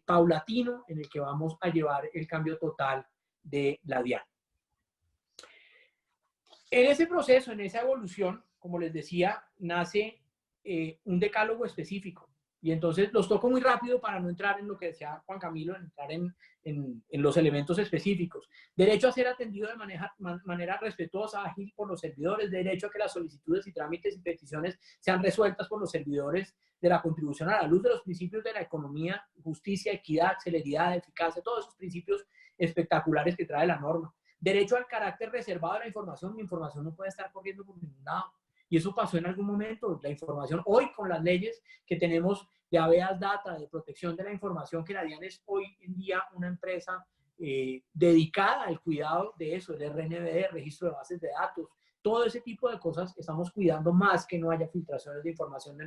paulatino en el que vamos a llevar el cambio total de la DIAN. En ese proceso, en esa evolución, como les decía, nace un decálogo específico. Y entonces los toco muy rápido para no entrar en lo que decía Juan Camilo, entrar en los elementos específicos. Derecho a ser atendido de manera respetuosa, ágil por los servidores. Derecho a que las solicitudes y trámites y peticiones sean resueltas por los servidores de la contribución a la luz de los principios de la economía, justicia, equidad, celeridad, eficacia, todos esos principios espectaculares que trae la norma. Derecho al carácter reservado de la información. Mi información no puede estar corriendo por ningún lado. Y eso pasó en algún momento. La información, hoy con las leyes que tenemos de habeas data, de protección de la información, que la DIAN es hoy en día una empresa dedicada al cuidado de eso, el RNBD, registro de bases de datos, todo ese tipo de cosas, estamos cuidando más que no haya filtraciones de información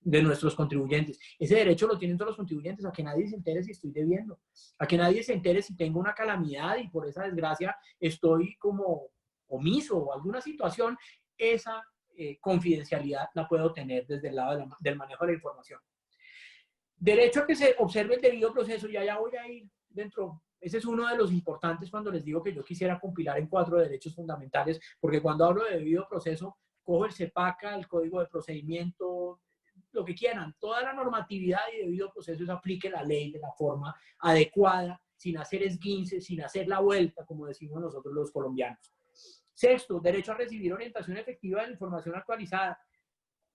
de nuestros contribuyentes. Ese derecho lo tienen todos los contribuyentes, a que nadie se entere si estoy debiendo, a que nadie se entere si tengo una calamidad y por esa desgracia estoy como omiso o alguna situación. Esa confidencialidad la puedo tener desde el lado del manejo de la información. Derecho a que se observe el debido proceso, y allá voy a ir dentro. Ese es uno de los importantes cuando les digo que yo quisiera compilar en 4 derechos fundamentales, porque cuando hablo de debido proceso, cojo el CEPACA, el Código de Procedimiento, lo que quieran, toda la normatividad y debido proceso, se aplique la ley de la forma adecuada, sin hacer esguinces, sin hacer la vuelta, como decimos nosotros los colombianos. Sexto, derecho a recibir orientación efectiva de la información actualizada.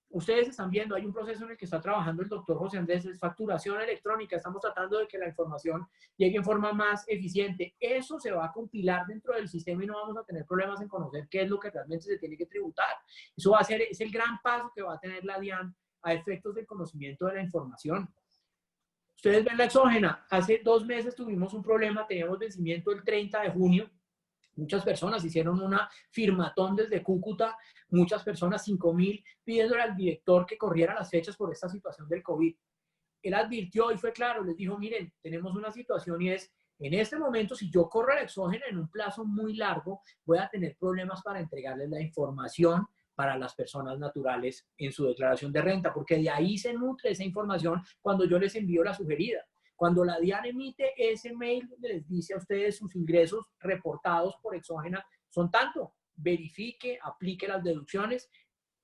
Ustedes están viendo, hay un proceso en el que está trabajando el doctor José Andrés, es facturación electrónica. Estamos tratando de que la información llegue en forma más eficiente. Eso se va a compilar dentro del sistema y no vamos a tener problemas en conocer qué es lo que realmente se tiene que tributar. Eso va a ser, es el gran paso que va a tener la DIAN a efectos del conocimiento de la información. Ustedes ven la exógena. Hace 2 meses tuvimos un problema, teníamos vencimiento el 30 de junio. Muchas personas hicieron una firmatón desde Cúcuta, muchas personas, 5.000, pidiéndole al director que corriera las fechas por esta situación del COVID. Él advirtió y fue claro, les dijo, miren, tenemos una situación y es, en este momento, si yo corro la exógena en un plazo muy largo, voy a tener problemas para entregarles la información para las personas naturales en su declaración de renta, porque de ahí se nutre esa información cuando yo les envío la sugerida. Cuando la DIAN emite ese mail donde les dice a ustedes sus ingresos reportados por exógena son tanto, verifique, aplique las deducciones,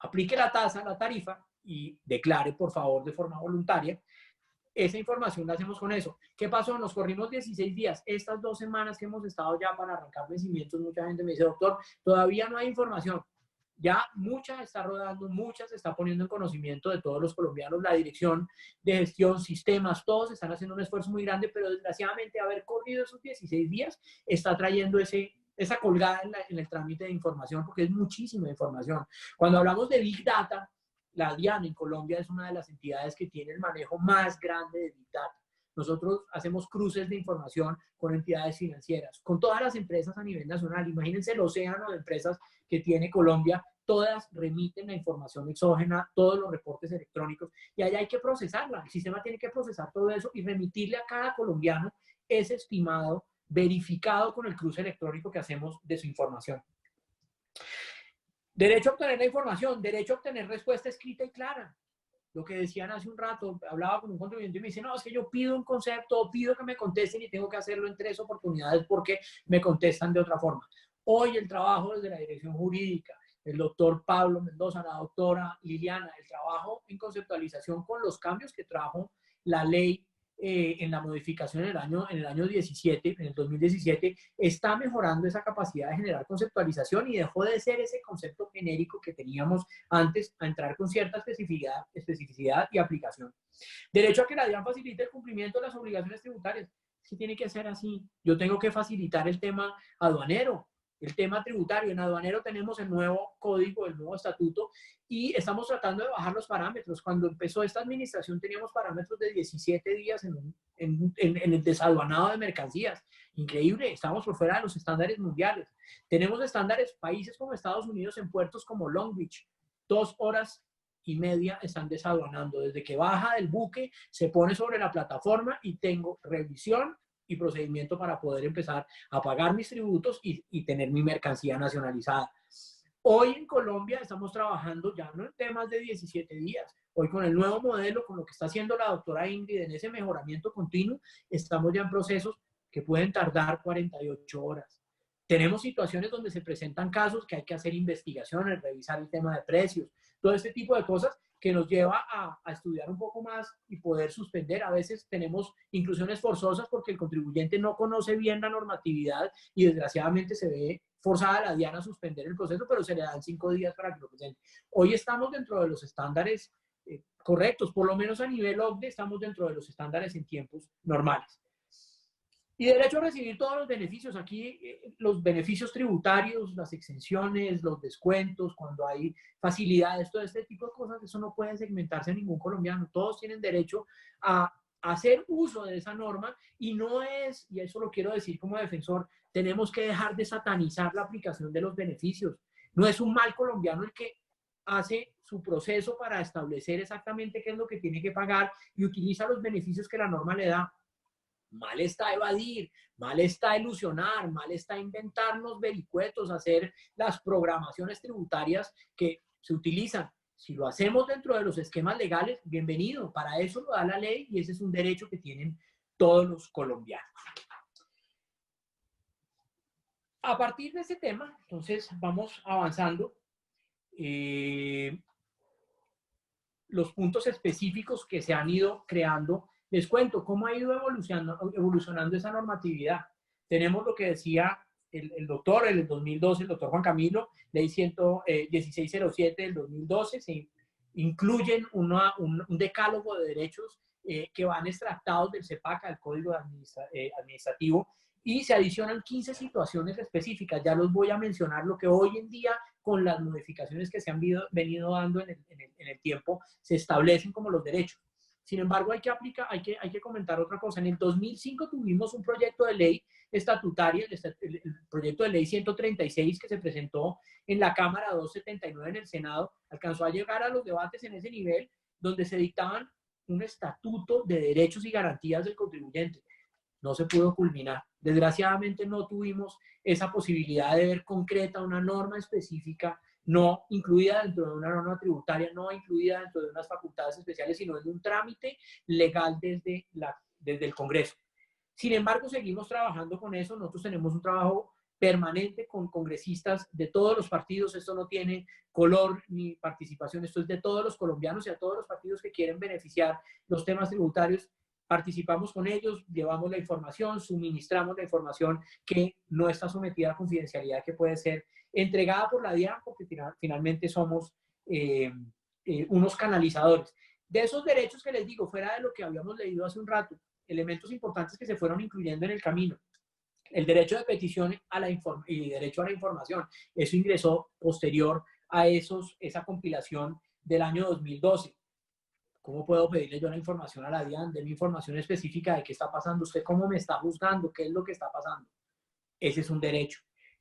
aplique la tasa, la tarifa y declare, por favor, de forma voluntaria. Esa información la hacemos con eso. ¿Qué pasó? Nos corrimos 16 días. Estas 2 semanas que hemos estado ya para arrancar vencimientos, mucha gente me dice, doctor, todavía no hay información. Ya mucha está rodando, mucha se está poniendo en conocimiento de todos los colombianos. La dirección de gestión, sistemas, todos están haciendo un esfuerzo muy grande, pero desgraciadamente haber corrido esos 16 días está trayendo esa colgada en el trámite de información, porque es muchísima información. Cuando hablamos de Big Data, la DIAN en Colombia es una de las entidades que tiene el manejo más grande de Big Data. Nosotros hacemos cruces de información con entidades financieras, con todas las empresas a nivel nacional. Imagínense el océano de empresas que tiene Colombia, todas remiten la información exógena, todos los reportes electrónicos, y allá hay que procesarla. El sistema tiene que procesar todo eso y remitirle a cada colombiano ese estimado verificado con el cruce electrónico que hacemos de su información. Derecho a obtener la información, derecho a obtener respuesta escrita y clara. Lo que decían hace un rato, hablaba con un contribuyente y me dice, no, es que yo pido un concepto, pido que me contesten y tengo que hacerlo en 3 oportunidades porque me contestan de otra forma. Hoy el trabajo desde la dirección jurídica, el doctor Pablo Mendoza, la doctora Liliana, el trabajo en conceptualización con los cambios que trajo la ley en la modificación en el año 17, en el 2017, está mejorando esa capacidad de generar conceptualización y dejó de ser ese concepto genérico que teníamos antes a entrar con cierta especificidad y aplicación. Derecho a que la DIAN facilite el cumplimiento de las obligaciones tributarias. Sí tiene que ser así. Yo tengo que facilitar el tema aduanero, el tema tributario. En aduanero tenemos el nuevo código, el nuevo estatuto, y estamos tratando de bajar los parámetros. Cuando empezó esta administración teníamos parámetros de 17 días en el desaduanado de mercancías. Increíble, estamos por fuera de los estándares mundiales. Tenemos estándares, países como Estados Unidos en puertos como Long Beach, 2 horas y media están desaduanando. Desde que baja del buque, se pone sobre la plataforma y tengo revisión y procedimiento para poder empezar a pagar mis tributos y tener mi mercancía nacionalizada. Hoy en Colombia estamos trabajando ya no en temas de 17 días. Hoy con el nuevo modelo, con lo que está haciendo la doctora Ingrid en ese mejoramiento continuo, estamos ya en procesos que pueden tardar 48 horas. Tenemos situaciones donde se presentan casos que hay que hacer investigaciones, revisar el tema de precios, todo este tipo de cosas que nos lleva a estudiar un poco más y poder suspender. A veces tenemos inclusiones forzosas porque el contribuyente no conoce bien la normatividad y desgraciadamente se ve forzada la DIAN a suspender el proceso, pero se le dan 5 días para que lo presente. Hoy estamos dentro de los estándares correctos, por lo menos a nivel OCDE estamos dentro de los estándares en tiempos normales. Y derecho a recibir todos los beneficios. Aquí los beneficios tributarios, las exenciones, los descuentos, cuando hay facilidades, todo este tipo de cosas, eso no puede segmentarse a ningún colombiano. Todos tienen derecho a hacer uso de esa norma y no es, y eso lo quiero decir como defensor, tenemos que dejar de satanizar la aplicación de los beneficios. No es un mal colombiano el que hace su proceso para establecer exactamente qué es lo que tiene que pagar y utiliza los beneficios que la norma le da. Mal está evadir, mal está ilusionar, mal está inventarnos vericuetos, hacer las programaciones tributarias que se utilizan. Si lo hacemos dentro de los esquemas legales, bienvenido. Para eso lo da la ley y ese es un derecho que tienen todos los colombianos. A partir de ese tema, entonces vamos avanzando. Los puntos específicos que se han ido creando. Les cuento cómo ha ido evolucionando esa normatividad. Tenemos lo que decía el doctor en el 2012, el doctor Juan Camilo, ley 1607 del 2012, se incluyen un decálogo de derechos que van extractados del CEPACA, del Código Administrativo, y se adicionan 15 situaciones específicas. Ya los voy a mencionar, lo que hoy en día, con las modificaciones que se han venido dando en el tiempo, se establecen como los derechos. Sin embargo, hay que comentar otra cosa. En el 2005 tuvimos un proyecto de ley estatutaria, el proyecto de ley 136 que se presentó en la Cámara 279 en el Senado, alcanzó a llegar a los debates en ese nivel, donde se dictaban un estatuto de derechos y garantías del contribuyente. No se pudo culminar. Desgraciadamente no tuvimos esa posibilidad de ver concreta una norma específica, no incluida dentro de una norma tributaria, no incluida dentro de unas facultades especiales, sino en un trámite legal desde el Congreso. Sin embargo, seguimos trabajando con eso. Nosotros tenemos un trabajo permanente con congresistas de todos los partidos. Esto no tiene color ni participación. Esto es de todos los colombianos y a todos los partidos que quieren beneficiar los temas tributarios. Participamos con ellos, llevamos la información, suministramos la información que no está sometida a confidencialidad, que puede ser entregada por la DIAN, porque finalmente somos unos canalizadores. De esos derechos que les digo, fuera de lo que habíamos leído hace un rato, elementos importantes que se fueron incluyendo en el camino. El derecho de petición y derecho a la información. Eso ingresó posterior a esa compilación del año 2012. ¿Cómo puedo pedirle yo la información a la DIAN? De mi información específica de qué está pasando. ¿Usted cómo me está juzgando? ¿Qué es lo que está pasando? Ese es un derecho.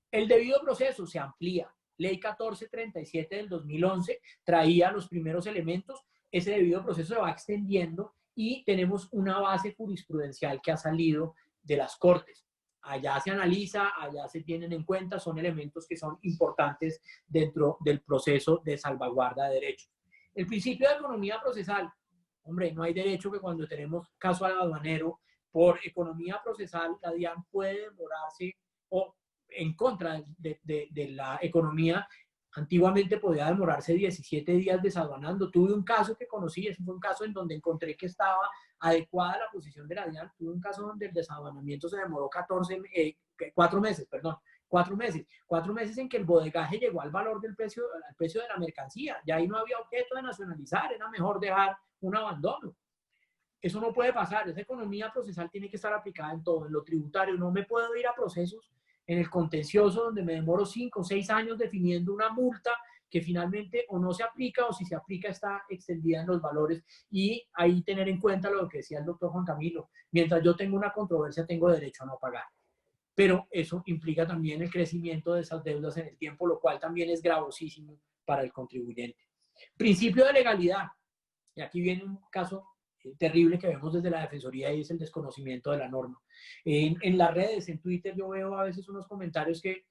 El debido proceso se amplía. Ley 1437 del 2011 traía los primeros elementos. Ese debido proceso se va extendiendo y tenemos una base jurisprudencial que ha salido de las Cortes. Allá se analiza, allá se tienen en cuenta, son elementos que son importantes dentro del proceso de salvaguarda de derechos. El principio de economía procesal. Hombre, no hay derecho que cuando tenemos caso al aduanero, por economía procesal, la DIAN puede demorarse o en contra de la economía. Antiguamente podía demorarse 17 días desaduanando. Tuve un caso que conocí, ese fue un caso en donde encontré que estaba adecuada la posición de la DIAN. Tuve un caso donde el desaduanamiento se demoró 4 meses, perdón. 4 meses. 4 meses en que el bodegaje llegó al valor del precio, al precio de la mercancía. Ya ahí no había objeto de nacionalizar, era mejor dejar un abandono. Eso no puede pasar. Esa economía procesal tiene que estar aplicada en todo, en lo tributario. No me puedo ir a procesos en el contencioso donde me demoro 5 o 6 años definiendo una multa que finalmente o no se aplica o si se aplica está extendida en los valores, y ahí tener en cuenta lo que decía el doctor Juan Camilo. Mientras yo tengo una controversia, tengo derecho a no pagar. Pero eso implica también el crecimiento de esas deudas en el tiempo, lo cual también es gravosísimo para el contribuyente. Principio de legalidad. Y aquí viene un caso terrible que vemos desde la Defensoría y es el desconocimiento de la norma. En las redes, en Twitter, yo veo a veces unos comentarios que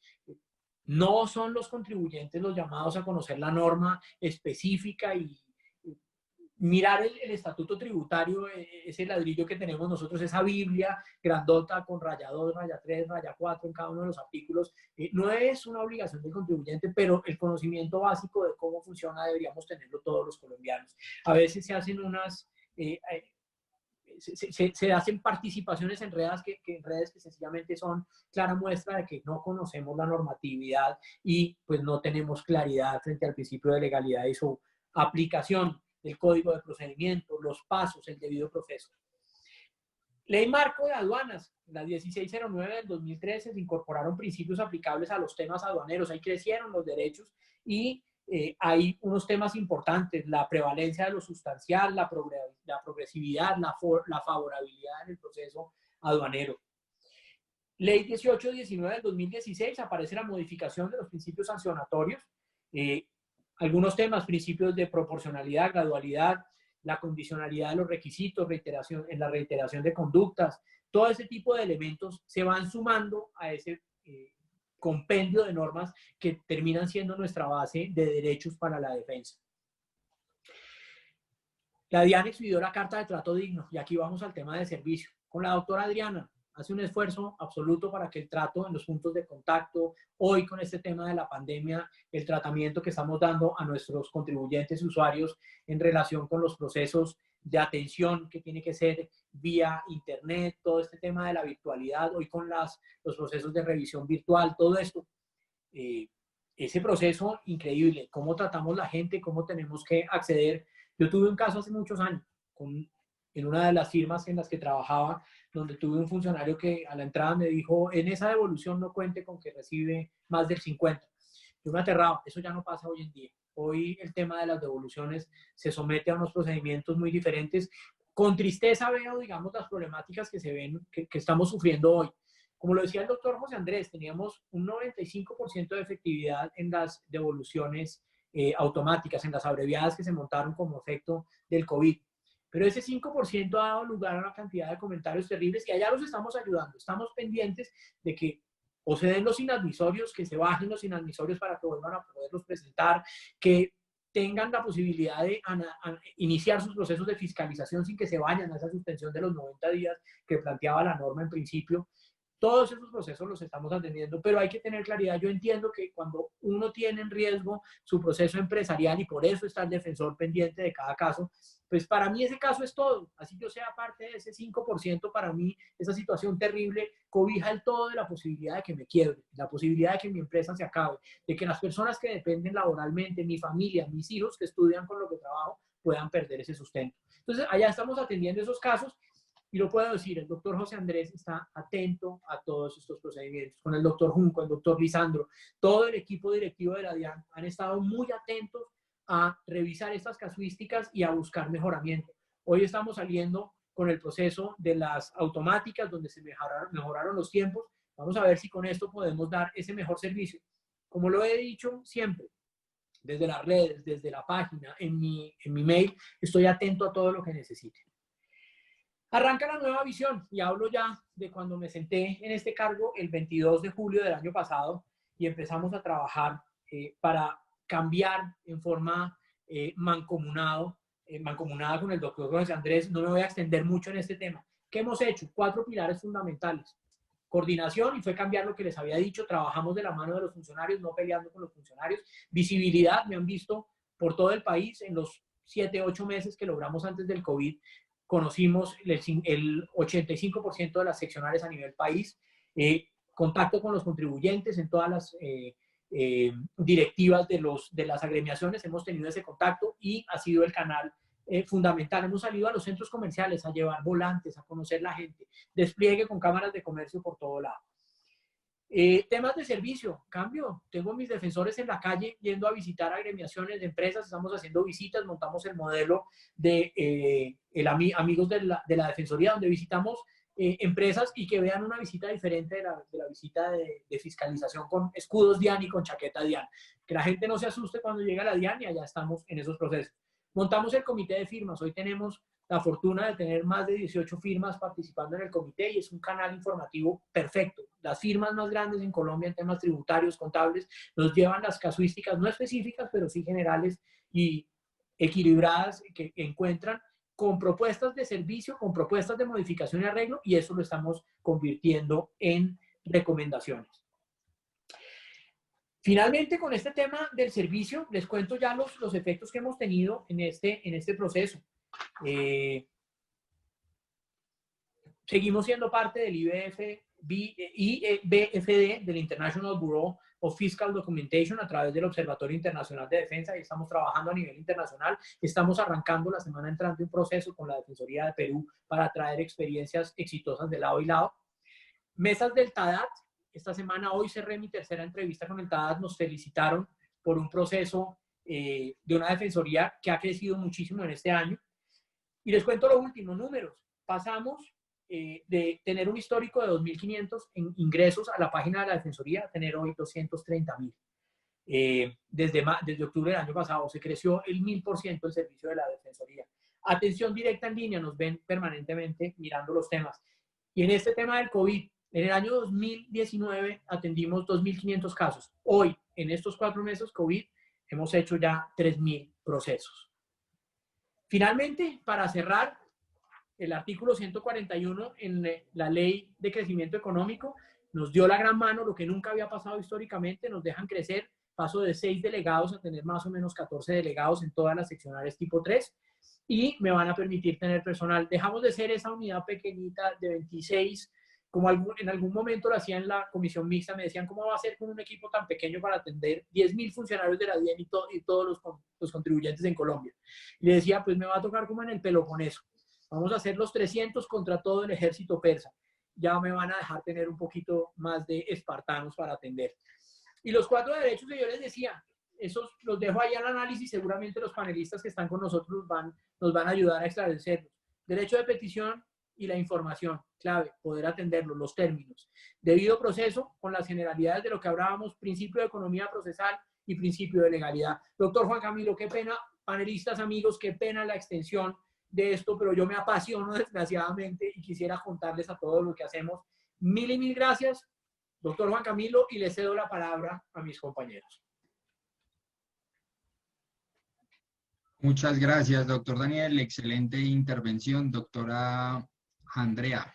no son los contribuyentes los llamados a conocer la norma específica y mirar el estatuto tributario, ese ladrillo que tenemos nosotros, esa Biblia grandota con raya 2, raya 3, raya 4 en cada uno de los artículos, no es una obligación del contribuyente, pero el conocimiento básico de cómo funciona deberíamos tenerlo todos los colombianos. A veces se hacen se hacen participaciones en redes que sencillamente son clara muestra de que no conocemos la normatividad y pues no tenemos claridad frente al principio de legalidad y su aplicación del código de procedimiento, los pasos, el debido proceso. Ley Marco de Aduanas, la 1609 del 2013, se incorporaron principios aplicables a los temas aduaneros, ahí crecieron los derechos y hay unos temas importantes, la prevalencia de lo sustancial, la progresividad, la favorabilidad en el proceso aduanero. Ley 1819 del 2016, aparece la modificación de los principios sancionatorios, algunos temas, principios de proporcionalidad, gradualidad, la condicionalidad de los requisitos, en la reiteración de conductas, todo ese tipo de elementos se van sumando a ese compendio de normas que terminan siendo nuestra base de derechos para la defensa. La DIAN expidió la Carta de Trato Digno, y aquí vamos al tema de servicio. Con la doctora Adriana, hace un esfuerzo absoluto para que el trato en los puntos de contacto, hoy con este tema de la pandemia, el tratamiento que estamos dando a nuestros contribuyentes y usuarios en relación con los procesos de atención que tiene que ser vía internet, todo este tema de la virtualidad, hoy con los procesos de revisión virtual, todo esto, ese proceso increíble, cómo tratamos la gente, cómo tenemos que acceder. Yo tuve un caso hace muchos años en una de las firmas en las que trabajaba, donde tuve un funcionario que a la entrada me dijo, en esa devolución no cuente con que recibe más del 50. Yo me aterraba, eso ya no pasa hoy en día. Hoy el tema de las devoluciones se somete a unos procedimientos muy diferentes. Con tristeza veo, digamos, las problemáticas que se ven, que estamos sufriendo hoy. Como lo decía el doctor José Andrés, teníamos un 95% de efectividad en las devoluciones automáticas, en las abreviadas que se montaron como efecto del COVID. Pero ese 5% ha dado lugar a una cantidad de comentarios terribles que allá los estamos ayudando. Estamos pendientes de que o se den los inadmisorios, que se bajen los inadmisorios para que vuelvan a poderlos presentar, que tengan la posibilidad de iniciar sus procesos de fiscalización sin que se vayan a esa suspensión de los 90 días que planteaba la norma en principio. Todos esos procesos los estamos atendiendo, pero hay que tener claridad. Yo entiendo que cuando uno tiene en riesgo su proceso empresarial, y por eso está el defensor pendiente de cada caso, pues para mí ese caso es todo. Así yo sea parte de ese 5%, para mí esa situación terrible cobija el todo de la posibilidad de que me quiebre, la posibilidad de que mi empresa se acabe, de que las personas que dependen laboralmente, mi familia, mis hijos que estudian con lo que trabajo, puedan perder ese sustento. Entonces, allá estamos atendiendo esos casos. Y lo puedo decir, el doctor José Andrés está atento a todos estos procedimientos. Con el doctor Junco, el doctor Lisandro, todo el equipo directivo de la DIAN han estado muy atentos a revisar estas casuísticas y a buscar mejoramiento. Hoy estamos saliendo con el proceso de las automáticas, donde se mejoraron los tiempos. Vamos a ver si con esto podemos dar ese mejor servicio. Como lo he dicho siempre, desde las redes, desde la página, en mi mail, estoy atento a todo lo que necesite. Arranca la nueva visión, y hablo ya de cuando me senté en este cargo el 22 de julio del año pasado y empezamos a trabajar para cambiar en forma mancomunada con el doctor José Andrés. No me voy a extender mucho en este tema. ¿Qué hemos hecho? 4 pilares fundamentales. Coordinación, y fue cambiar lo que les había dicho. Trabajamos de la mano de los funcionarios, no peleando con los funcionarios. Visibilidad, me han visto por todo el país en los 7, 8 meses que logramos antes del COVID. Conocimos el 85% de las seccionales a nivel país, contacto con los contribuyentes en todas las directivas de las agremiaciones, hemos tenido ese contacto y ha sido el canal fundamental. Hemos salido a los centros comerciales a llevar volantes, a conocer la gente, despliegue con cámaras de comercio por todo lado. Temas de servicio, cambio. Tengo mis defensores en la calle yendo a visitar agremiaciones de empresas, estamos haciendo visitas, montamos el modelo de amigos de la Defensoría, donde visitamos empresas y que vean una visita diferente de la visita de fiscalización con escudos DIAN y con chaqueta DIAN. Que la gente no se asuste cuando llega a la DIAN, y allá estamos en esos procesos. Montamos el comité de firmas. Hoy tenemos la fortuna de tener más de 18 firmas participando en el comité, y es un canal informativo perfecto. Las firmas más grandes en Colombia en temas tributarios, contables, nos llevan las casuísticas no específicas, pero sí generales y equilibradas, que encuentran con propuestas de servicio, con propuestas de modificación y arreglo, y eso lo estamos convirtiendo en recomendaciones. Finalmente, con este tema del servicio, les cuento ya los efectos que hemos tenido en este proceso. Seguimos siendo parte del IBFD, del International Bureau of Fiscal Documentation a través del Observatorio Internacional de Defensa, y estamos trabajando a nivel internacional. Estamos arrancando la semana entrante un proceso con la Defensoría de Perú para traer experiencias exitosas de lado y lado. Mesas del TADAT. Esta semana, hoy cerré mi tercera entrevista con el TADAT. Nos felicitaron por un proceso de una defensoría que ha crecido muchísimo en este año. Y les cuento los últimos números. Pasamos de tener un histórico de 2.500 en ingresos a la página de la defensoría a tener hoy 230.000. Desde octubre del año pasado se creció el 1000% el servicio de la defensoría. Atención directa en línea, nos ven permanentemente mirando los temas. Y en este tema del COVID, en el año 2019 atendimos 2.500 casos. Hoy, en estos 4 meses COVID, hemos hecho ya 3.000 procesos. Finalmente, para cerrar, el artículo 141 en la Ley de Crecimiento Económico nos dio la gran mano, lo que nunca había pasado históricamente. Nos dejan crecer, paso de 6 delegados a tener más o menos 14 delegados en todas las seccionales tipo 3, y me van a permitir tener personal. Dejamos de ser esa unidad pequeñita de 26, como en algún momento lo hacía en la comisión mixta. Me decían, ¿cómo va a ser con un equipo tan pequeño para atender 10.000 funcionarios de la DIAN y todos los contribuyentes en Colombia? Y le decía, pues me va a tocar como en el Peloponeso. Vamos a hacer los 300 contra todo el ejército persa. Ya me van a dejar tener un poquito más de espartanos para atender. Y los 4 derechos que yo les decía, esos los dejo ahí al análisis. Seguramente los panelistas que están con nosotros nos van a ayudar a esclarecerlos. Derecho de petición y la información, clave, poder atenderlos, los términos. Debido proceso, con las generalidades de lo que hablábamos, principio de economía procesal y principio de legalidad. Doctor Juan Camilo, qué pena, panelistas, amigos, qué pena la extensión de esto, pero yo me apasiono desgraciadamente y quisiera contarles a todos lo que hacemos. Mil y mil gracias, doctor Juan Camilo, y le cedo la palabra a mis compañeros. Muchas gracias, doctor Daniel. Excelente intervención, doctora Andrea.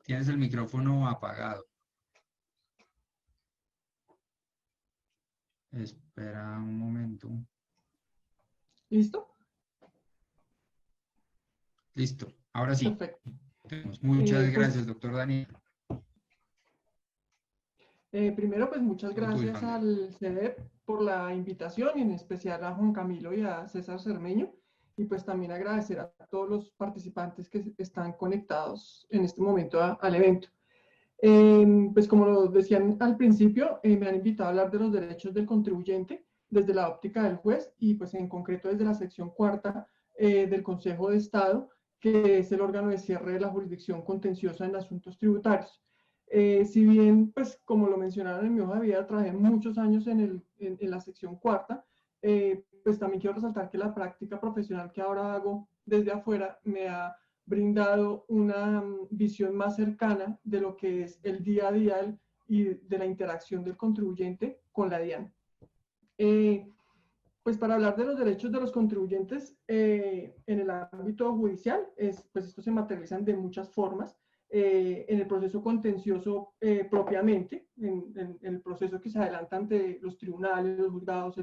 Tienes el micrófono apagado. Espera un momento. ¿Listo? Listo, ahora sí. Perfecto. Muchas gracias, doctor Daniel. Primero, pues muchas Todo tuyo, gracias Andrea. al CEDEP por la invitación, y en especial a Juan Camilo y a César Cermeño. Y pues también agradecer a todos los participantes que están conectados en este momento al evento. Pues como lo decían al principio, me han invitado a hablar de los derechos del contribuyente desde la óptica del juez, y pues en concreto desde la sección 4ª del Consejo de Estado, que es el órgano de cierre de la jurisdicción contenciosa en asuntos tributarios. Si bien, pues como lo mencionaron en mi hoja de vida, trabajé muchos años en la sección 4ª, pues también quiero resaltar que la práctica profesional que ahora hago desde afuera me ha brindado una visión más cercana de lo que es el día a día y de la interacción del contribuyente con la DIAN. Pues para hablar de los derechos de los contribuyentes en el ámbito judicial, pues estos se materializan de muchas formas. En el proceso contencioso propiamente, en el proceso que se adelanta ante los tribunales, los juzgados,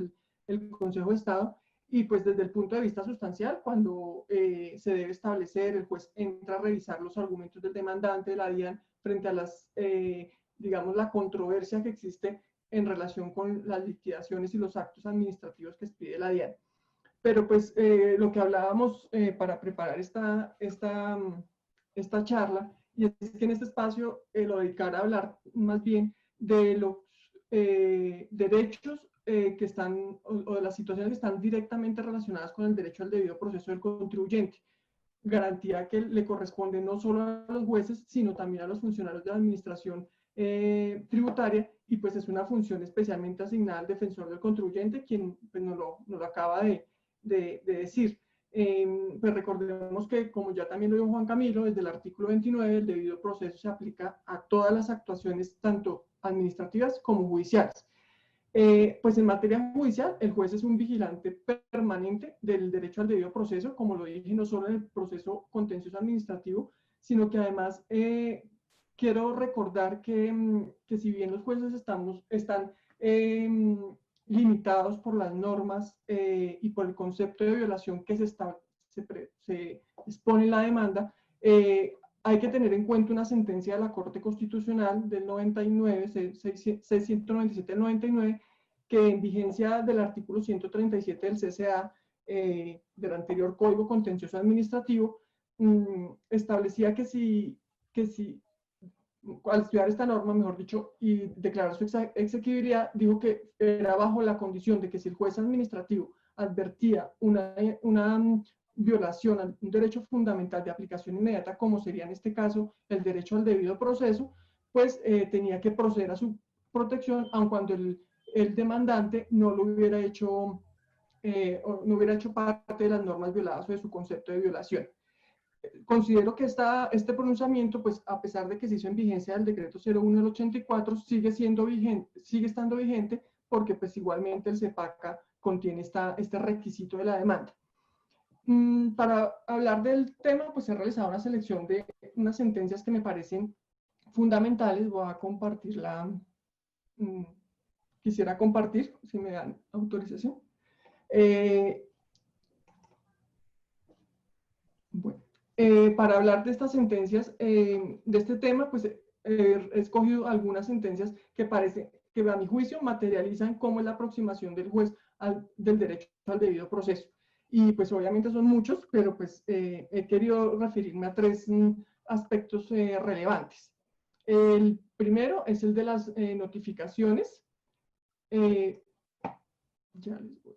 el Consejo de Estado, y pues desde el punto de vista sustancial, cuando se debe establecer, el juez entra a revisar los argumentos del demandante de la DIAN frente a digamos, la controversia que existe en relación con las liquidaciones y los actos administrativos que expide la DIAN. Pero pues lo que hablábamos para preparar esta charla, y es que en este espacio lo dedicaré a hablar más bien de los derechos que están, o de las situaciones que están directamente relacionadas con el derecho al debido proceso del contribuyente. Garantía que le corresponde no solo a los jueces, sino también a los funcionarios de la administración tributaria, y pues es una función especialmente asignada al defensor del contribuyente, quien pues, nos lo acaba de decir. Pues recordemos que, como ya también lo dijo Juan Camilo, desde el artículo 29 el debido proceso se aplica a todas las actuaciones, tanto administrativas como judiciales. Pues en materia judicial, el juez es un vigilante permanente del derecho al debido proceso, como lo dije, no solo en el proceso contencioso administrativo, sino que además quiero recordar que si bien los jueces están limitados por las normas y por el concepto de violación que se expone en la demanda, hay que tener en cuenta una sentencia de la Corte Constitucional del 99, 697 del 99, que en vigencia del artículo 137 del CCA, del anterior Código Contencioso Administrativo, establecía que si al estudiar esta norma, mejor dicho, y declarar su exequibilidad, dijo que era bajo la condición de que si el juez administrativo advertía una violación a un derecho fundamental de aplicación inmediata, como sería en este caso el derecho al debido proceso, pues tenía que proceder a su protección, aun cuando el demandante no lo hubiera hecho, no hubiera hecho parte de las normas violadas o de su concepto de violación. Considero que este pronunciamiento, pues a pesar de que se hizo en vigencia del decreto 01 del 84, sigue estando vigente, porque pues igualmente el CEPACA contiene este requisito de la demanda. Para hablar del tema, pues he realizado una selección de unas sentencias que me parecen fundamentales. Voy a compartirla. Quisiera compartir, si me dan autorización. Bueno, para hablar de estas sentencias, de este tema, pues he escogido algunas sentencias que a mi juicio materializan cómo es la aproximación del juez del derecho al debido proceso. Y pues obviamente son muchos, pero pues he querido referirme a tres aspectos relevantes. El primero es el de las notificaciones. Ya les voy.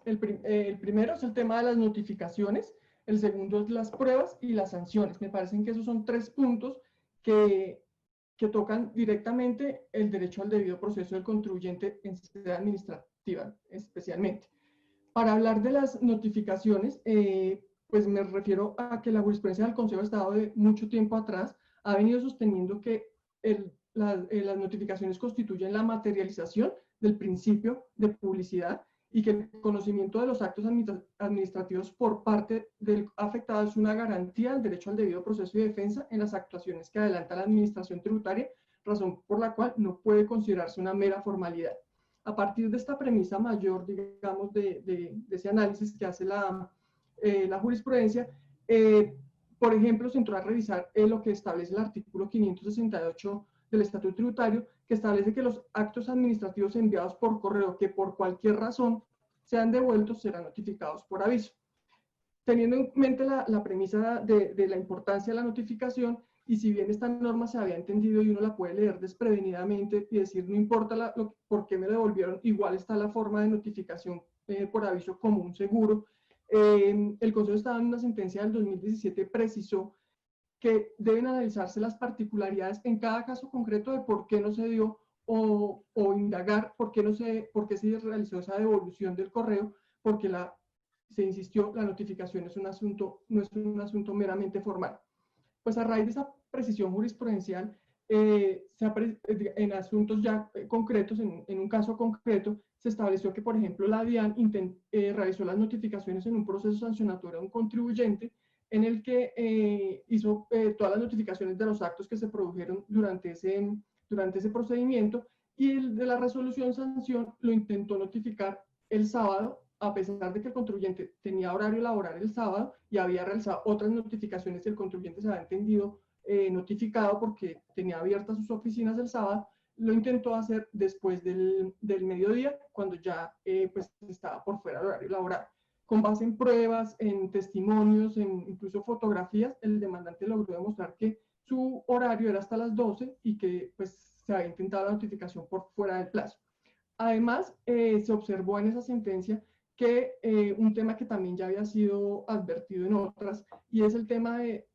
El primero es el tema de las notificaciones, el segundo es las pruebas y las sanciones. Me parecen que esos son tres puntos que tocan directamente el derecho al debido proceso del contribuyente en sede administrativa, especialmente. Para hablar de las notificaciones, pues me refiero a que la jurisprudencia del Consejo de Estado de mucho tiempo atrás ha venido sosteniendo que las notificaciones constituyen la materialización del principio de publicidad, y que el conocimiento de los actos administrativos por parte del afectado es una garantía del derecho al debido proceso y defensa en las actuaciones que adelanta la administración tributaria, razón por la cual no puede considerarse una mera formalidad. A partir de esta premisa mayor, digamos, de ese análisis que hace la jurisprudencia, por ejemplo, se entró a revisar lo que establece el artículo 568 del Estatuto Tributario, que establece que los actos administrativos enviados por correo que por cualquier razón sean devueltos serán notificados por aviso. Teniendo en mente la premisa de la importancia de la notificación, y si bien esta norma se había entendido y uno la puede leer desprevenidamente y decir no importa por qué me devolvieron, igual está la forma de notificación por aviso como un seguro, el Consejo de Estado en una sentencia del 2017 precisó que deben analizarse las particularidades en cada caso concreto de por qué no se dio o indagar por qué se realizó esa devolución del correo, porque se insistió, la notificación no es un asunto meramente formal. Pues a raíz de esa precisión jurisprudencial, en asuntos ya concretos, en un caso concreto, se estableció que, por ejemplo, la DIAN realizó las notificaciones en un proceso sancionatorio a un contribuyente, en el que hizo todas las notificaciones de los actos que se produjeron durante ese procedimiento, y el de la resolución sanción lo intentó notificar el sábado, a pesar de que el contribuyente tenía horario laboral el sábado y había realizado otras notificaciones y el contribuyente se había entendido notificado porque tenía abiertas sus oficinas el sábado. Lo intentó hacer después del mediodía, cuando ya pues estaba por fuera del horario laboral. Con base en pruebas, en testimonios, en incluso fotografías, el demandante logró demostrar que su horario era hasta las 12 y que pues, se había intentado la notificación por fuera del plazo. Además, se observó en esa sentencia que un tema que también ya había sido advertido en otras, y es el tema de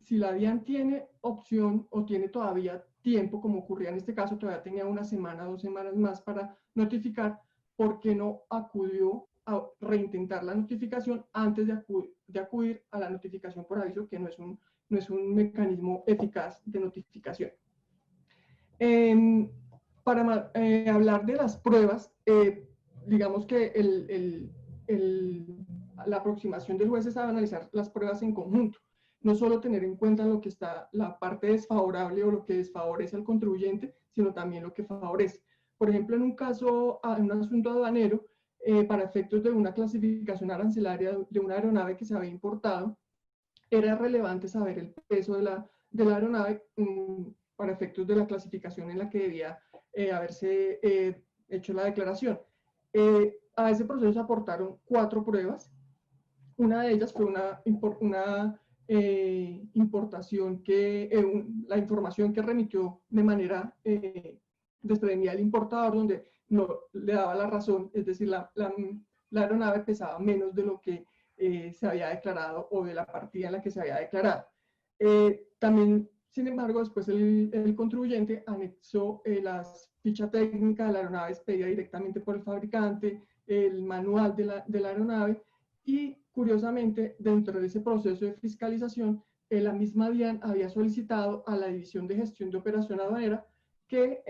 si la DIAN tiene opción o tiene todavía tiempo, como ocurría en este caso, todavía tenía una semana, 2 semanas más para notificar, ¿por qué no acudió a reintentar la notificación antes de acudir a la notificación por aviso, que no es un mecanismo eficaz de notificación? Para hablar de las pruebas, digamos que la aproximación del juez es a analizar las pruebas en conjunto, no solo tener en cuenta lo que está la parte desfavorable o lo que desfavorece al contribuyente, sino también lo que favorece. Por ejemplo, en un asunto aduanero, para efectos de una clasificación arancelaria de una aeronave que se había importado, era relevante saber el peso de la aeronave para efectos de la clasificación en la que debía haberse hecho la declaración. A ese proceso se aportaron 4 pruebas. Una de ellas fue una importación la información que remitió de manera desprevenida el importador, donde no le daba la razón, es decir, la aeronave pesaba menos de lo que se había declarado o de la partida en la que se había declarado. También, sin embargo, después el contribuyente anexó la ficha técnica de la aeronave expedida directamente por el fabricante, el manual de la aeronave, y curiosamente, dentro de ese proceso de fiscalización, la misma DIAN había solicitado a la División de Gestión de Operación Aduanera que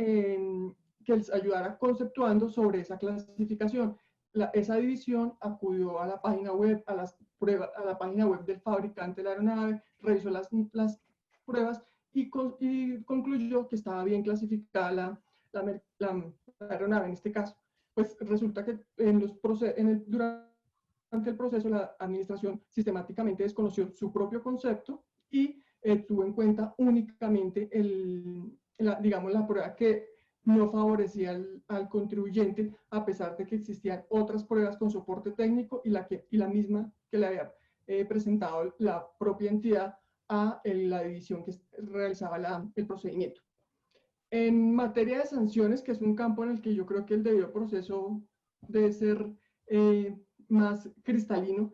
les ayudara conceptuando sobre esa clasificación. Esa división acudió a la página web, a la página web del fabricante de la aeronave, revisó las pruebas y concluyó que estaba bien clasificada la aeronave en este caso. Pues resulta que durante el proceso la administración sistemáticamente desconoció su propio concepto y tuvo en cuenta únicamente digamos, la prueba que no favorecía al contribuyente, a pesar de que existían otras pruebas con soporte técnico y la misma que le había presentado la propia entidad a la división que realizaba el procedimiento. En materia de sanciones, que es un campo en el que yo creo que el debido proceso debe ser más cristalino,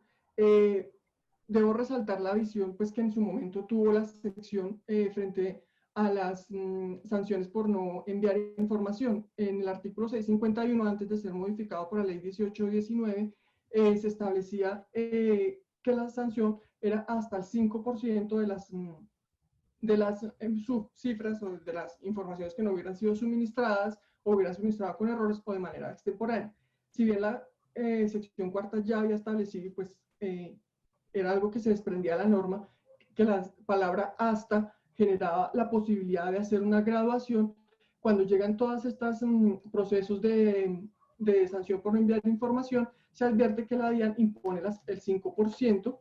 debo resaltar la visión pues, que en su momento tuvo la sección frente a las sanciones por no enviar información. En el artículo 651, antes de ser modificado por la ley 1819, se establecía que la sanción era hasta el 5% de las subcifras o de las informaciones que no hubieran sido suministradas o hubieran suministrado con errores o de manera extemporánea. Si bien la sección cuarta ya había establecido, pues era algo que se desprendía de la norma, que la palabra hasta generaba la posibilidad de hacer una graduación. Cuando llegan todos estos procesos de sanción por no enviar información, se advierte que la DIAN impone el 5%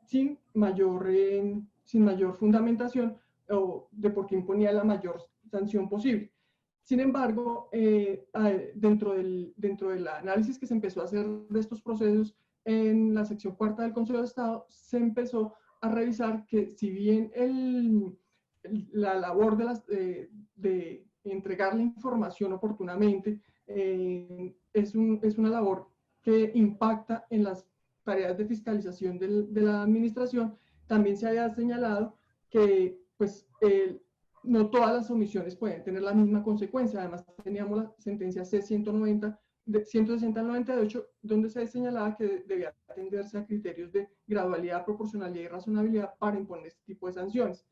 sin mayor fundamentación o de por qué imponía la mayor sanción posible. Sin embargo, dentro del análisis que se empezó a hacer de estos procesos en la sección cuarta del Consejo de Estado, se empezó a revisar que si bien la labor de entregar la información oportunamente es una labor que impacta en las tareas de fiscalización de la administración, también se había señalado que pues, no todas las omisiones pueden tener la misma consecuencia. Además, teníamos la sentencia C-190 de 160 al 98, donde se señalaba que debía atenderse a criterios de gradualidad, proporcionalidad y razonabilidad para imponer este tipo de sanciones.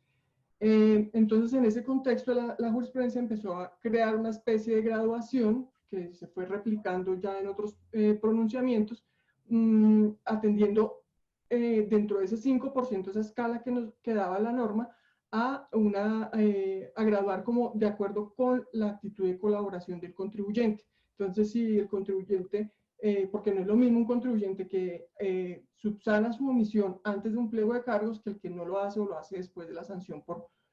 Entonces, en ese contexto, la jurisprudencia empezó a crear una especie de graduación que se fue replicando ya en otros pronunciamientos, atendiendo dentro de ese 5%, esa escala que daba la norma, a graduar como de acuerdo con la actitud de colaboración del contribuyente. Entonces, si el contribuyente, porque no es lo mismo un contribuyente que subsana su omisión antes de un pliego de cargos que el que no lo hace o lo hace después de la sanción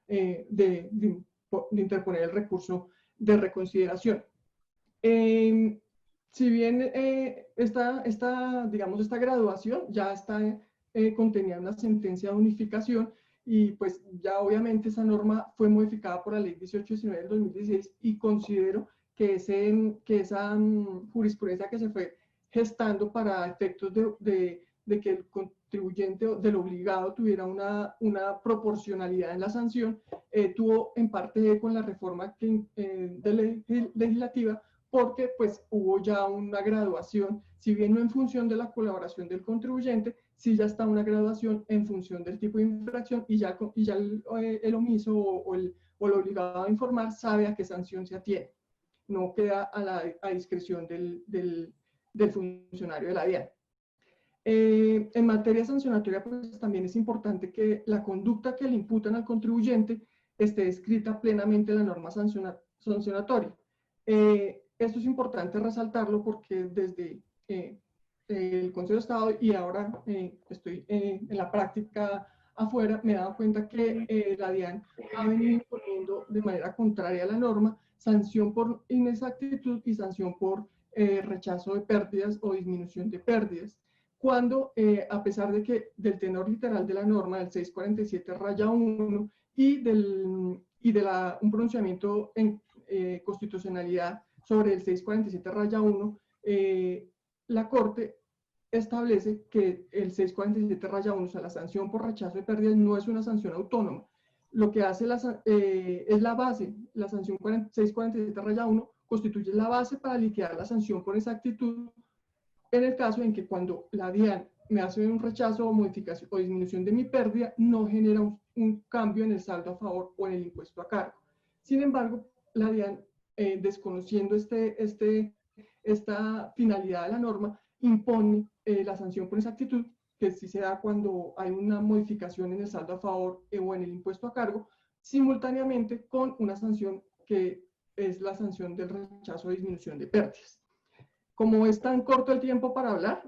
de interponer el recurso de reconsideración. Si bien digamos, esta graduación ya está contenida en una sentencia de unificación, y pues ya obviamente esa norma fue modificada por la ley 1819 del 2016 y considero que esa jurisprudencia que se fue gestando para efectos de que el contribuyente o del obligado tuviera una proporcionalidad en la sanción, tuvo en parte con la reforma legislativa, porque pues hubo ya una graduación, si bien no en función de la colaboración del contribuyente, sí ya está una graduación en función del tipo de infracción y ya el omiso o el obligado a informar sabe a qué sanción se atiene. No queda a discreción del funcionario de la DIAN. En materia sancionatoria, pues también es importante que la conducta que le imputan al contribuyente esté escrita plenamente en la norma sancionatoria. esto es importante resaltarlo porque desde el Consejo de Estado y ahora estoy en la práctica afuera, me he dado cuenta que la DIAN ha venido imponiendo de manera contraria a la norma sanción por inexactitud y sanción por rechazo de pérdidas o disminución de pérdidas. Cuando, a pesar de que del tenor literal de la norma, del 647-1 y de un pronunciamiento en constitucionalidad sobre el 647-1, la Corte establece que el 647-1, o sea, la sanción por rechazo de pérdidas, no es una sanción autónoma. Lo que hace es la base, la sanción 647-1 constituye la base para liquidar la sanción por exactitud en el caso en que cuando la DIAN me hace un rechazo o modificación o disminución de mi pérdida, no genera un cambio en el saldo a favor o en el impuesto a cargo. Sin embargo, la DIAN, desconociendo esta finalidad de la norma, impone la sanción por exactitud, que sí se da cuando hay una modificación en el saldo a favor o en el impuesto a cargo, simultáneamente con una sanción que es la sanción del rechazo o disminución de pérdidas. Como es tan corto el tiempo para hablar,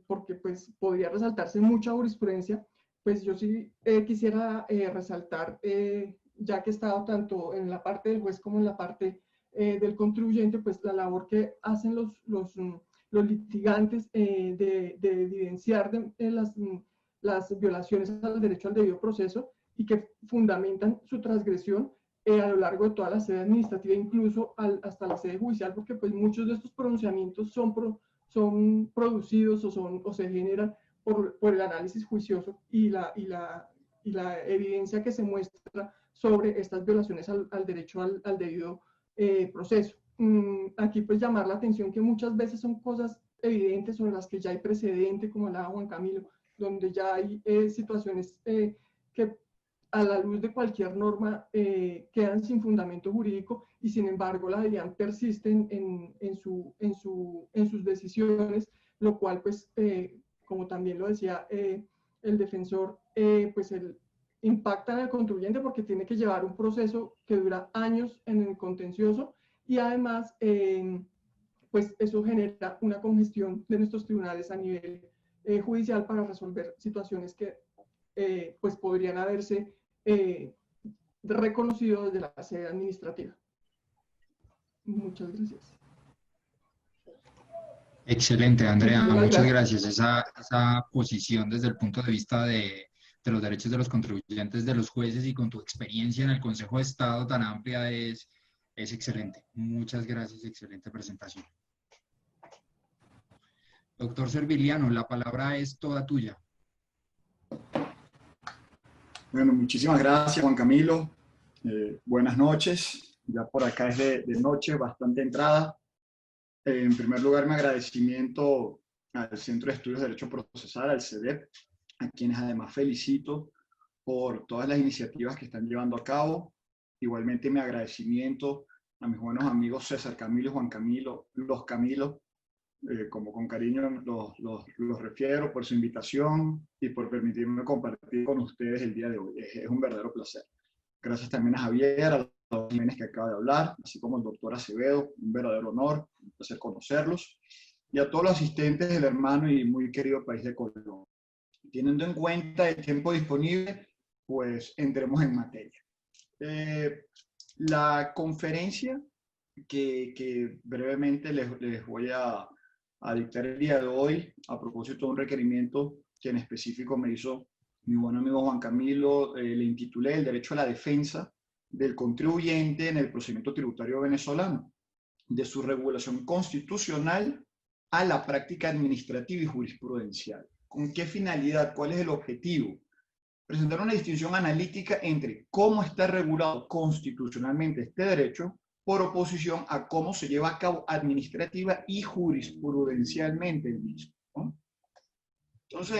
porque pues podría resaltarse mucha jurisprudencia, pues yo sí quisiera resaltar, ya que he estado tanto en la parte del juez como en la parte del contribuyente, pues la labor que hacen los litigantes de evidenciar las violaciones al derecho al debido proceso y que fundamentan su transgresión a lo largo de toda la sede administrativa, incluso hasta la sede judicial, porque pues muchos de estos pronunciamientos son producidos o se generan por el análisis juicioso y la evidencia que se muestra sobre estas violaciones al derecho al debido proceso. Aquí pues llamar la atención que muchas veces son cosas evidentes sobre las que ya hay precedente, como hablaba Juan Camilo, donde ya hay situaciones que a la luz de cualquier norma quedan sin fundamento jurídico y sin embargo la DIAN persiste en sus decisiones, lo cual pues como también lo decía el defensor, pues impacta en el contribuyente porque tiene que llevar un proceso que dura años en el contencioso y además pues eso genera una congestión de nuestros tribunales a nivel judicial para resolver situaciones que pues podrían haberse reconocido desde la sede administrativa. Muchas gracias. Excelente, Andrea. Muchas gracias. Esa posición desde el punto de vista de los derechos de los contribuyentes, de los jueces y con tu experiencia en el Consejo de Estado tan amplia es excelente. Muchas gracias, excelente presentación. Doctor Serviliano, la palabra es toda tuya. Bueno, muchísimas gracias, Juan Camilo. Buenas noches. Ya por acá es de noche, bastante entrada. En primer lugar, mi agradecimiento al Centro de Estudios de Derecho Procesal, al CEDEP, a quienes además felicito por todas las iniciativas que están llevando a cabo. Igualmente mi agradecimiento a mis buenos amigos César Camilo y Juan Camilo, los Camilos, como con cariño los refiero, por su invitación y por permitirme compartir con ustedes el día de hoy. Es un verdadero placer. Gracias también a Javier, a los Jiménez que acaba de hablar, así como al doctor Acevedo, un verdadero honor, un placer conocerlos, y a todos los asistentes del hermano y muy querido país de Colombia. Teniendo en cuenta el tiempo disponible, pues entremos en materia. La conferencia que brevemente les voy a dictar el día de hoy, a propósito de un requerimiento que en específico me hizo mi buen amigo Juan Camilo, le intitulé El derecho a la defensa del contribuyente en el procedimiento tributario venezolano, de su regulación constitucional a la práctica administrativa y jurisprudencial. ¿Con qué finalidad? ¿Cuál es el objetivo? Presentar una distinción analítica entre cómo está regulado constitucionalmente este derecho por oposición a cómo se lleva a cabo administrativa y jurisprudencialmente el mismo, ¿no? Entonces,